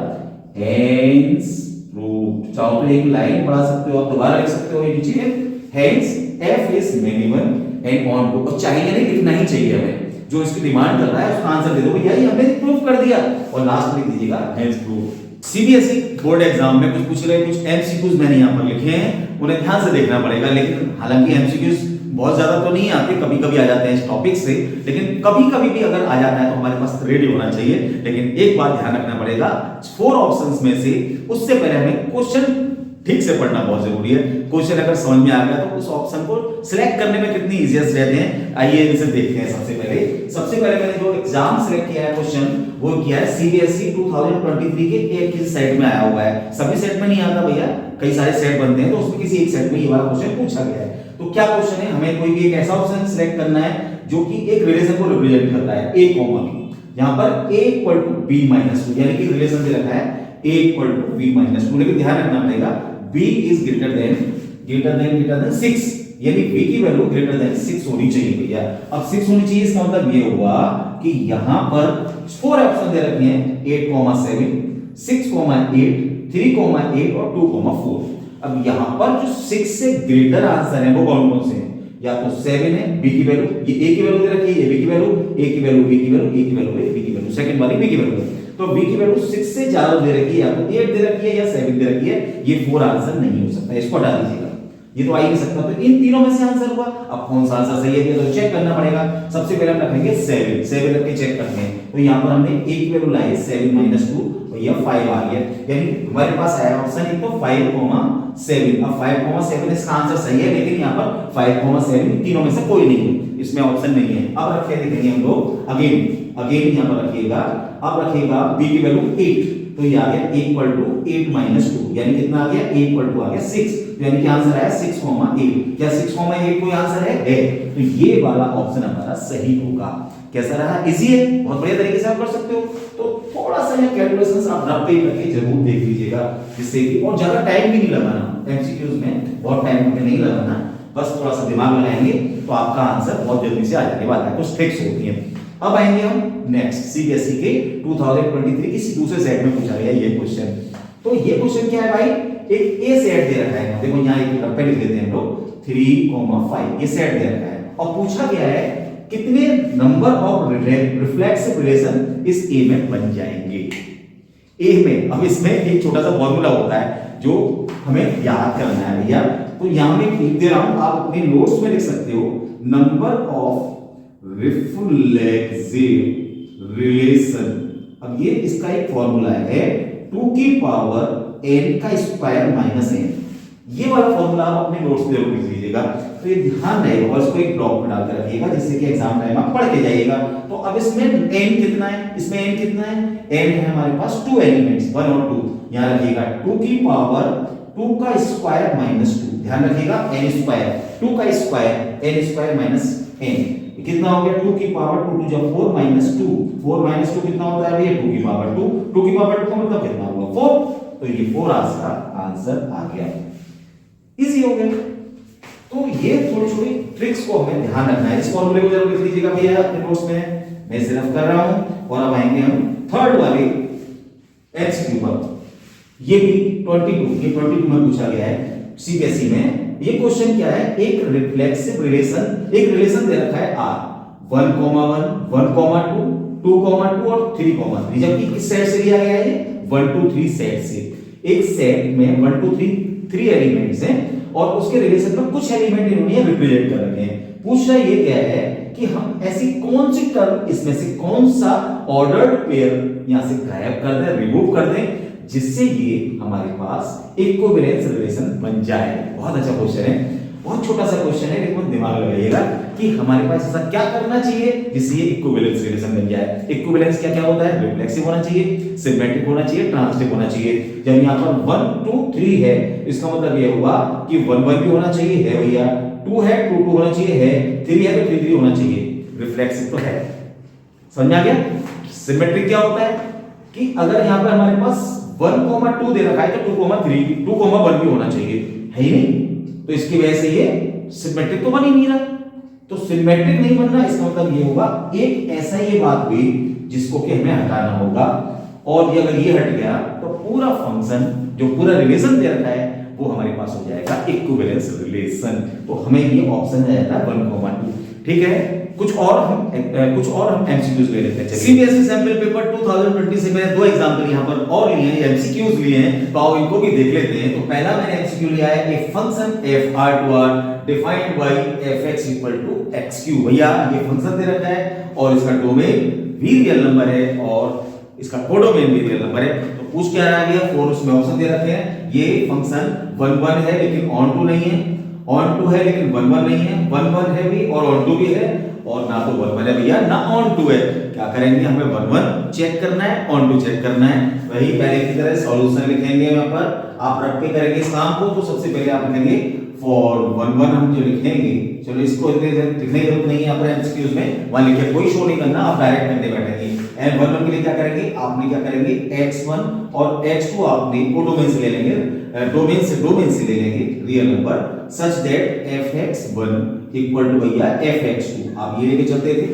हेंस प्रूव्ड। चाहो तो एक लाइन पढ़ा सकते हो, आप दोबारा लिख सकते हो ये नीचे, hence f is minimum and on to। और चाहिए नहीं, लिखना ही चाहिए हमें, जो इसकी डिमांड कर रहा है उसका आंसर दे दो भैया, ये हमने प्रूफ कर दिया, और लास्ट में लिख दीजिएगा hence proof. CBSE board exam में कुछ पूछ रहे, कुछ एमसीक्यूज मैंने यहाँ पर लिखे हैं, उन्हें ध्यान से देखना पड़ेगा। लेकिन हालांकि एमसीक्यूज बहुत ज्यादा तो नहीं आते, कभी कभी आ जाते हैं इस टॉपिक से, लेकिन कभी कभी भी अगर आ जाता है तो हमारे पास रेडी होना चाहिए। लेकिन एक बात ध्यान रखना पड़ेगा, 4 ऑप्शंस में से उससे पहले हमें क्वेश्चन ठीक से पढ़ना बहुत जरूरी है। क्वेश्चन अगर समझ में आ गया तो उस ऑप्शन को सिलेक्ट करने में कितनी इजीएस्ट रहते हैं, आइए इनसे देखते हैं। सबसे पहले मैंने जो एग्जाम सिलेक्ट किया है क्वेश्चन, वो किया है सीबीएसई 2023 के एक ही सेट में आया हुआ है। सभी सेट में नहीं आता भैया, कई सारे सेट बनते हैं, तो उसमें किसी एक सेट में ये वाला क्वेश्चन पूछा गया है। तो क्या क्वेश्चन है, हमें कोई भी एक ऐसा ऑप्शन सिलेक्ट करना है जो कि एक रिलेशन को रिप्रेजेंट करता है, a, b। यहां पर a = b - 2, यानी कि रिलेशन दे रखा है a = b - 2, लेकिन ध्यान रखना पड़ेगा b is greater than 6, यानी b की वैल्यू greater than 6 होनी चाहिए भैया। अब 6 होनी चाहिए, इसका मतलब ये हुआ कि यहां पर 4 ऑप्शन दे रखे हैं, 8,7, 6,8, 3,8 और 2,4। अब यहां पर जो 6 से ग्रेटर आंसर है वो कौन कौन से हैं? या तो 7 है, b की वैल्यू, ये a की वैल्यू दे रखी है, ये b की वैल्यू, a की वैल्यू, b की वैल्यू, a की वैल्यू, b की वैल्यू, सेकंड वाली b की वैल्यू। तो b की वैल्यू 6 से ज्यादा दे रखी है, या तो 8 दे रखी है या 7 दे रखी है, ये 4 आंसर नहीं हो सकता, इसको हटा दीजिएगा, ये तो आ ही नहीं सकता। तो इन तीनों में से आंसर हुआ। अब कौन सा आंसर सही है तो चेक करना पड़ेगा। सबसे पहले हम रखेंगे 7 रख के चेक करते हैं। तो यहां पर हमने a की वैल्यू लाई 7 - 2, भैया 5 आ गया, यानी हमारे पास आया ऑप्शन एक तो 5,7। अब 5,7 इसका आंसर सही है, लेकिन यहां पर 5,7 तीनों में से कोई नहीं है, इसमें ऑप्शन नहीं है। अब रखे देखेंगे हम लोग अगेन यहां पर रखिएगा, अब रखिएगा b की वैल्यू 8, तो ये आ गया a = 8 - 2, यानी कितना आ गया, a = आ गया 6, यानी कि आंसर आया 6,8। क्या 6,8 कोई आंसर है? तो ये वाला ऑप्शन हमारा सही होगा। कैसा रहा? इजी है, बहुत बढ़िया तरीके से आप कर सकते हो। तो थोड़ा सा ये कैलकुलेशंस आप रफ पे करके जरूर देख लीजिएगा, जिससे कि और ज्यादा टाइम भी नहीं लगाना एमसीक्यूज में, बहुत टाइम हमें नहीं लगाना, बस थोड़ा सा दिमाग लगाएंगे तो आपका आंसर बहुत जल्दी से आ जाने वाला है, कुछ ट्रिक्स होती हैं। अब आएंगे हम नेक्स्ट सीबीएसई के 2023 किसी दूसरे सेट में पूछा गया ये क्वेश्चन। तो ये क्वेश्चन क्या है भाई, एक ए सेट दे रखा है, देखो यहाँ एक पे लिख देते हैं हम लोग 3,5, ये सेट दे रखा है और पूछा गया है कितने नंबर ऑफ रिफ्लेक्सिव रिलेशन इस ए में बन जाएंगे। ए में अब इसमें एक छोटा सा फॉर्मूला होता है जो हमें याद करना है भैया। तो यहां मैं लिख दे रहा हूं, आप अपने नोट्स में लिख सकते हो, नंबर ऑफ रिफ्लेक्सिव रिलेशन। अब ये इसका एक फॉर्मूला है 2 की पावर n का स्क्वायर माइनस n। ये वाला फॉर्मूला आप अपने नोट्स में जरूर लिख लीजिएगा, तो ये ध्यान रहेगा और इसको एक ब्लॉक में डाल के रखिएगा, जिससे कि एग्जाम टाइम आप पढ़ के जाइएगा। तो अब इसमें n कितना है, इसमें n कितना है, n है हमारे पास 2 एलिमेंट्स 1 और 2। यहां रखिएगा 2 की पावर 2 का स्क्वायर माइनस 2, ध्यान रखिएगा n स्क्वायर, 2 का square n square minus n, कितना हो गया 2 की पावर 2 2 जब 4 माइनस 2, 4 माइनस 2 कितना होता है भैया 2 की पावर 2, 2 की पावर 2 का मतलब कितना हुआ 4, तो ये 4 आंसर आ गया, इजी हो गया। तो ये थोड़ी छोटी ट्रिक्स को हमें ध्यान रखना है, इस फॉर्मूले को जरूर लिख लीजिएगा भैया अपने नोट्स में, मैं सिर्फ कर रहा हूं। और अब आएंगे हम थर्ड वाले एचक्यू पर, ये भी 22 में पूछा गया है सीबीएसई में ये क्वेश्चन क्या है, एक रिफ्लेक्सिव रिलेशन, एक रिलेशन दे रखा है R 1, 1, 1, 2, 2, 2 और 3, 3, जबकि किस सेट से लिया गया है, 1, 2, 3 सेट से। एक सेट में 1, 2, 3 एलिमेंट्स हैं और उसके रिलेशन में कुछ एलिमेंट इन्होंने रिप्रेजेंट कर रखे हैं। पूछना ये क्या है कि हम ऐसी कौन सी टर्म, इसमें से कौन सा ऑर्डर्ड पेयर यहां से गायब कर दें, रिमूव कर दें, जिससे ये हमारे पास इक्विवेलेंस रिलेशन बन जाए। बहुत अच्छा क्वेश्चन है, बहुत छोटा सा क्वेश्चन है, लेकिन दिमाग लगाइएगा कि हमारे पास ऐसा क्या करना चाहिए जिससे ये इक्विवेलेंस रिलेशन बन जाए। इक्विवेलेंस क्या क्या होता है, रिफ्लेक्सिव होना चाहिए, सिमेट्रिक होना चाहिए, ट्रांजिटिव होना चाहिए। जब यहां पर 1, 2, 3 है, इसका मतलब ये हुआ कि 1, 1 भी होना चाहिए, है भैया, 2 है, 2, 2 होना चाहिए, है, 3 है तो 3, 3 होना चाहिए। रिफ्लेक्सिव तो है, समझ आ गया। सिमेट्रिक क्या होता है कि अगर यहां पर हमारे पास 1, 2 दे रखा है तो 2, 3, 2, 1 भी होना चाहिए, है ही नहीं, तो इसकी वजह से ये सिमेट्रिक तो बन ही नहीं रहा। तो सिमेट्रिक नहीं बन रहा, इसका मतलब ये होगा एक ऐसा ये बात हुई जिसको कि हमें हटाना होगा, और ये अगर ये हट गया तो पूरा फंक्शन, जो पूरा रिलेशन दे रखा है, वो हमारे पास हो जाएगा इक्विवेलेंस रिलेशन। तो हमें ये ऑप्शन आ जाता है 1, 2। ठीक है, कुछ और हम एमसीक्यूज ले लेते हैं। सीबीएसई सैंपल पेपर 2020 से मैंने 2 एग्जांपल यहां पर और लिए हैं, एमसीक्यूज लिए हैं, तो आओ इनको भी देख लेते हैं। तो पहला मैंने एमसीक्यू लिया है, a function f r to r defined by fx equal to xq। भैया ये फंक्शन दे रखा है और इसका डोमेन भी रियल नंबर है और इसका कोडोमेन भी रियल नंबर है। तो पूछ क्या रहा है, 4 उसमें ऑप्शन दे रखे हैं। ये फंक्शन 1, 1 है लेकिन ऑन टू नहीं है, ऑन टू है लेकिन 1, 1 नहीं है, 1, 1 है भी और ऑन टू भी है, और ना तो 1, 1 है भैया ना ऑन टू है। क्या करेंगे, हमें 1, 1 चेक करना है, ऑन टू चेक करना है। वही पहले की तरह सॉल्यूशन लिखेंगे यहाँ पर, आप रख के करेंगे इस काम को। तो सबसे पहले आप लिखेंगे फॉर 1, 1 हम जो लिखेंगे, चलो इसको लिखने की जरूरत नहीं है यहाँ पर एमसीक्यूज में, वहां लिखे कोई शो नहीं करना, आप डायरेक्ट करने बैठेंगे। एंड 1, 1 के लिए क्या करेंगे, आपने क्या करेंगे, x1 और x2 आपने कोडोमेन से ले लेंगे, डोमेन से ले लेंगे real number, such that fx1 equal to भैया fx2। आप ये लेके चलते थे,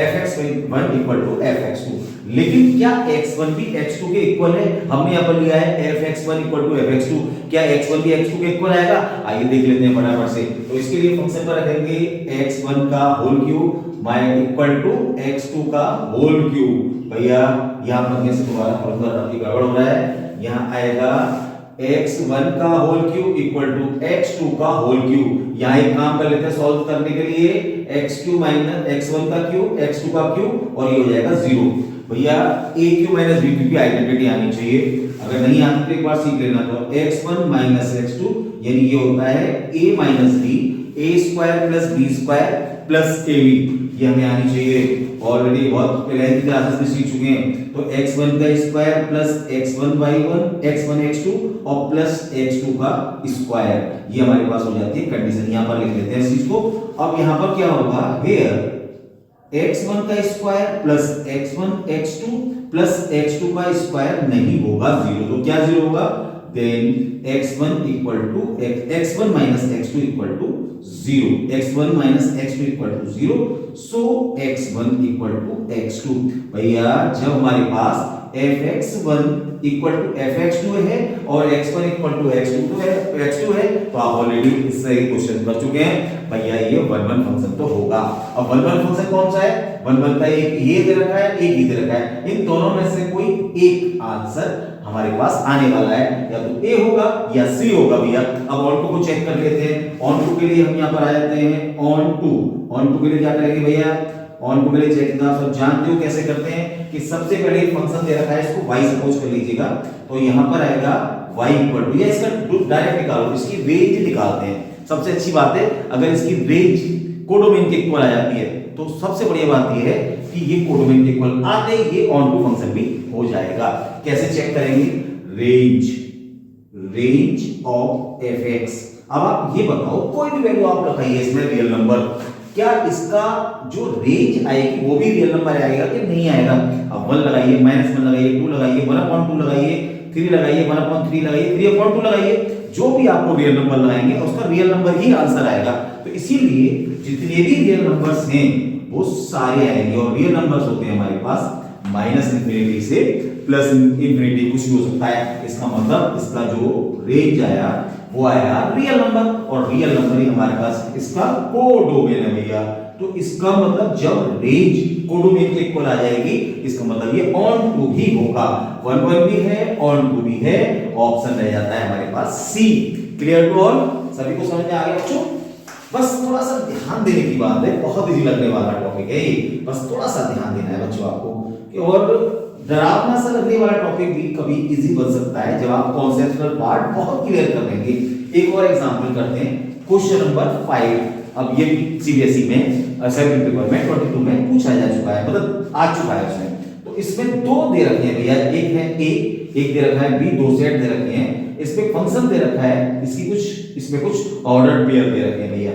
fx1 इक्वल टू fx2, लेकिन क्या x1 भी x2 के इक्वल है? हमने यहाँ पर लिया है fx1 इक्वल टू fx2, क्या x1 भी x2 के इक्वल आएगा? आइए देख लेते हैं फटाफट से। तो इसके लिए फंक्शन पर रखेंगे x1 का whole cube my equal to x2 का होल क्यूब। भैया यहाँ पर से दोबारा गड़बड़ हो रहा है, यहाँ आएगा x1 का whole cube equal to x2 का होल क्यूब। यहाँ एक काम कर लेते हैं सॉल्व करने के लिए, x3 माइनस x1 का क्यूब x2 का क्यूब और ये हो जाएगा 0। भैया a cube minus b cube की आइडेंटिटी आनी चाहिए, अगर नहीं आती तो एक बार सीख लेना। तो x1 माइनस x2 यानी ये होता है a minus b, a square plus b square plus ab, ये हमें आनी चाहिए। ऑलरेडी बहुत पहले की क्लासेस में सीख चुके हैं। तो x1 का square plus x1y1 x1 x2 और प्लस x2 का स्क्वायर, ये हमारे पास हो जाती है कंडीशन। यहां पर लिख लेते हैं इस चीज को। अब यहां पर क्या होगा, हियर x1 का square plus x1 x2 plus x2 का स्क्वायर नहीं होगा 0, तो क्या 0 होगा, then x1 equal to x1 minus x2 equal to 0, x1 minus x2 equal to 0, so x1 equal to x2। भैया जब हमारे पास fx1 इक्वल टू fx2 है और x1 इक्वल टू x2 है, तो आप ऑलरेडी इससे क्वेश्चन कर चुके हैं। भैया ये 1, 1 फंक्शन तो होगा। अब 1, 1 फंक्शन कौन सा है, 1, 1 का एक ये दे रखा है, एक ये दे रखा है, इन दोनों में से कोई एक आंसर हमारे पास आने वाला है, या तो A होगा या C होगा। भैया अब ऑन टू को चेक कर लेते हैं। ऑन टू के लिए हम यहाँ पर आ जाते हैं, ऑन टू के लिए क्या करेंगे भैया, ऑन टू के लिए चेक आप सब जानते हो कैसे करते हैं कि सबसे पहले फंक्शन दे रखा है, इसको y सपोज कर लीजिएगा, तो यहाँ पर आएगा y इक्वल टू, या इसका डायरेक्ट निकालो, इसकी रेंज निकालते हैं। सबसे अच्छी बात है अगर इसकी रेंज कोडोमेन के इक्वल आ जाती है, तो सबसे बढ़िया बात यह है कि ये कोडोमेन के इक्वल आते ही ये ऑन टू फंक्शन भी हो जाएगा। कैसे चेक करेंगे, रेंज ऑफ fx। अब आप ये बताओ कोई भी वैल्यू आप लगाइए इसमें रियल नंबर, क्या इसका जो रेंज आएगी वो भी रियल नंबर आएगा कि नहीं आएगा? अब 1 लगाइए, -1 लगाइए, 2 लगाइए, 1/2 लगाइए, 3 लगाइए, 1/3 लगाइए, 3/2 लगाइए, जो भी आपको रियल नंबर लगाएंगे उसका रियल नंबर ही आंसर आएगा। तो इसीलिए जितने भी रियल नंबर्स हैं वो सारे आएंगे, और रियल नंबर्स होते हैं हमारे पास -∞ से +∞, कुछ भी हो सकता है। इसका मतलब इसका जो रेंज आया वो आया रियल नंबर, और रियल नंबर ही हमारे पास इसका कोडोमेन है भैया। तो इसका मतलब जब रेंज कोडोमेन के इक्वल आ जाएगी, इसका मतलब ये ऑन टू भी होगा, 1 1 भी है, ऑन टू भी है, ऑप्शन रह जाता है हमारे पास सी। Clear to all? सभी को समझ में आ गया बच्चों? बस थोड़ा सा ध्यान देने की बात है, बहुत इजी लगने वाला टॉपिक है ये, बस थोड़ा सा ध्यान देना है बच्चों आपको। और डरावना सा लगने वाला टॉपिक भी कभी इजी बन सकता है जब आप कॉन्सेप्चुअल पार्ट बहुत क्लियर कर लेंगे। एक और एग्जांपल करते हैं, क्वेश्चन नंबर 5। अब ये सीबीएसई में सेकंड पेपर में 22 में पूछा जा चुका है, मतलब आ चुका है उसमें। तो इसमें दो दे रखे हैं भैया, एक है ए, एक दे रखा है बी, दो सेट दे रखे हैं। इसमें फंक्शन दे रखा है, इसमें कुछ ऑर्डर पेयर दे रखे हैं भैया।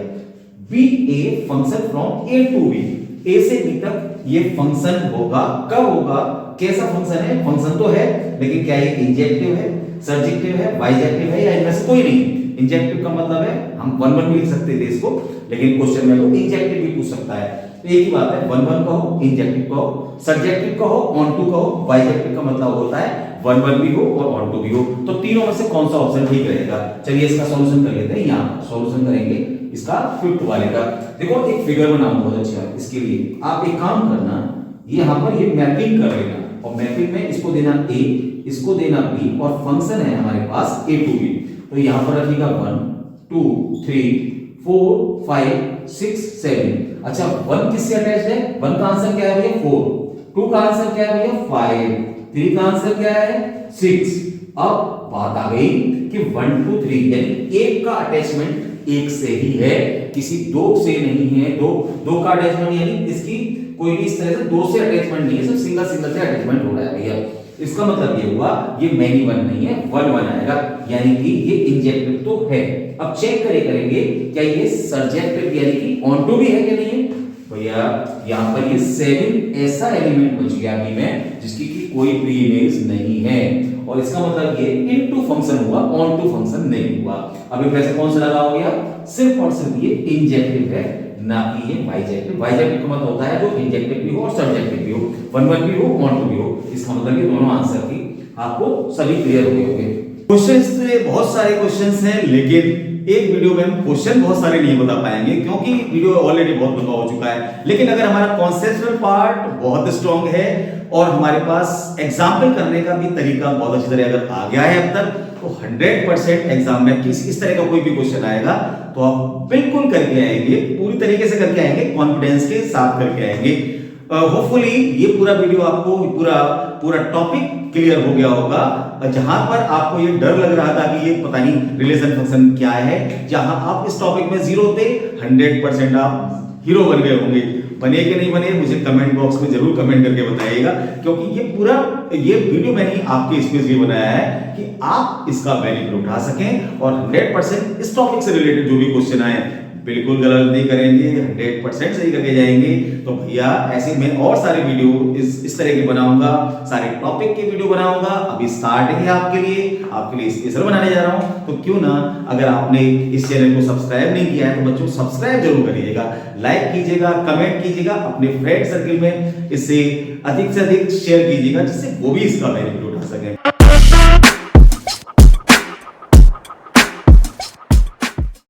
Be a function from A to B, A से बी तक ये फंक्शन होगा। कब होगा, कैसा फंक्शन है? फंक्शन तो है, लेकिन क्या ये इंजेक्टिव है, सर्जेक्टिव है, बाइजेक्टिव है, या इनमें से कोई नहीं? इंजेक्टिव का मतलब है हम 1 1 भी लिख सकते थे इसको, लेकिन क्वेश्चन में तो इंजेक्टिव भी पूछ सकता है। तो एक ही बात है, 1 1 कहो, इंजेक्टिव कहो, सब्जेक्टिव कहो, ऑन टू कहो, बाइजेक्टिव का मतलब होता है 1 1 भी हो और ऑन टू भी हो। तो तीनों में से कौन सा ऑप्शन ठीक रहेगा? चलिए इसका सॉल्यूशन कर लेते हैं। यहाँ सॉल्यूशन करेंगे इसका फिफ्थ वाले का। देखो एक फिगर बनाऊं बहुत अच्छा है, इसके लिए आप एक काम करना, ये यहाँ पर ये मैपिंग कर लेना, और मैपिंग में इसको देना a, इसको देना b, और फंक्शन है हमारे पास a to b। तो यहाँ पर रखिएगा 1 2 3 4 5 6 7। अच्छा 1 किससे अटैच्ड है? 1 का आंसर क्या है भैया? 4। 2 का आंसर क्या है भैया? 5। 3 का आंसर क्या है? 6। अब बात आ गई कि 1 2 3 यानी एक का अटैचमेंट एक से ही है, किसी दो से नहीं है। दो का अटैचमेंट यानी इसकी कोई भी इस तरह से दो से अटैचमेंट नहीं है, सिर्फ सिंगल से अटैचमेंट हो रहा है भैया। इसका मतलब ये हुआ ये मैनी 1 नहीं है, 1 1 आएगा, यानी कि ये इंजेक्टिव तो है। अब चेक करेंगे क्या ये सर्जेक्टिव यानी कि ऑन टू भी है कि नहीं है भैया। यहाँ पर ये 7 ऐसा एलिमेंट बच गया बी में जिसकी की कोई प्री इमेज नहीं है, और इसका मतलब ये इनटू फंक्शन हुआ, ऑन टू फंक्शन नहीं हुआ। अभी वैसे कौन सा लगा हो गया? सिर्फ और सिर्फ ये इंजेक्टिव है, ना कि ये बाइजेक्टिव। बाइजेक्टिव का मतलब होता है जो इंजेक्टिव भी हो और सब्जेक्टिव भी हो, 1 1 भी हो, ऑन टू भी हो। इसका मतलब ये दोनों आंसर की आपको सभी क्लियर हो गए होंगे। क्वेश्चंस तो बहुत सारे क्वेश्चंस हैं, लेकिन एक वीडियो में हम क्वेश्चन बहुत सारे नहीं बता पाएंगे क्योंकि वीडियो ऑलरेडी बहुत लंबा हो चुका है। लेकिन अगर हमारा कॉन्सेप्चुअल पार्ट बहुत स्ट्रांग है और हमारे पास एग्जाम्पल करने का भी तरीका बहुत अच्छी तरह अगर आ गया है अब तक, तो 100% एग्जाम में इस तरह का कोई भी क्वेश्चन आएगा तो आप बिल्कुल करके आएंगे, पूरी तरीके से करके आएंगे, कॉन्फिडेंस के साथ करके आएंगे। होपफुली ये पूरा वीडियो आपको पूरा टॉपिक क्लियर हो गया होगा। जहां पर आपको ये डर लग रहा था कि ये पता नहीं रिलेशन फंक्शन क्या है, जहां आप इस टॉपिक में जीरो थे, 100% आप हीरो बन गए होंगे। बने कि नहीं बने मुझे कमेंट बॉक्स में जरूर कमेंट करके बताइएगा, क्योंकि ये वीडियो मैंने आपके स्पेशली बनाया है कि आप इसका बेनिफिट उठा सकें और 100% इस टॉपिक से रिलेटेड जो भी क्वेश्चन आए बिल्कुल गलत नहीं करेंगे, 100% सही करके जाएंगे। तो भैया ऐसे में और सारे वीडियो इस तरह के बनाऊंगा, सारे टॉपिक के वीडियो बनाऊंगा। अभी स्टार्ट है आपके लिए स्पेशल बनाने जा रहा हूं, तो क्यों ना अगर आपने इस चैनल को सब्सक्राइब नहीं किया है तो बच्चों सब्सक्राइब जरूर करिएगा, लाइक कीजिएगा, कमेंट कीजिएगा, अपने फ्रेंड सर्किल में इसे अधिक से अधिक शेयर कीजिएगा जिससे वो भी इसका बेनिफिट उठा सके।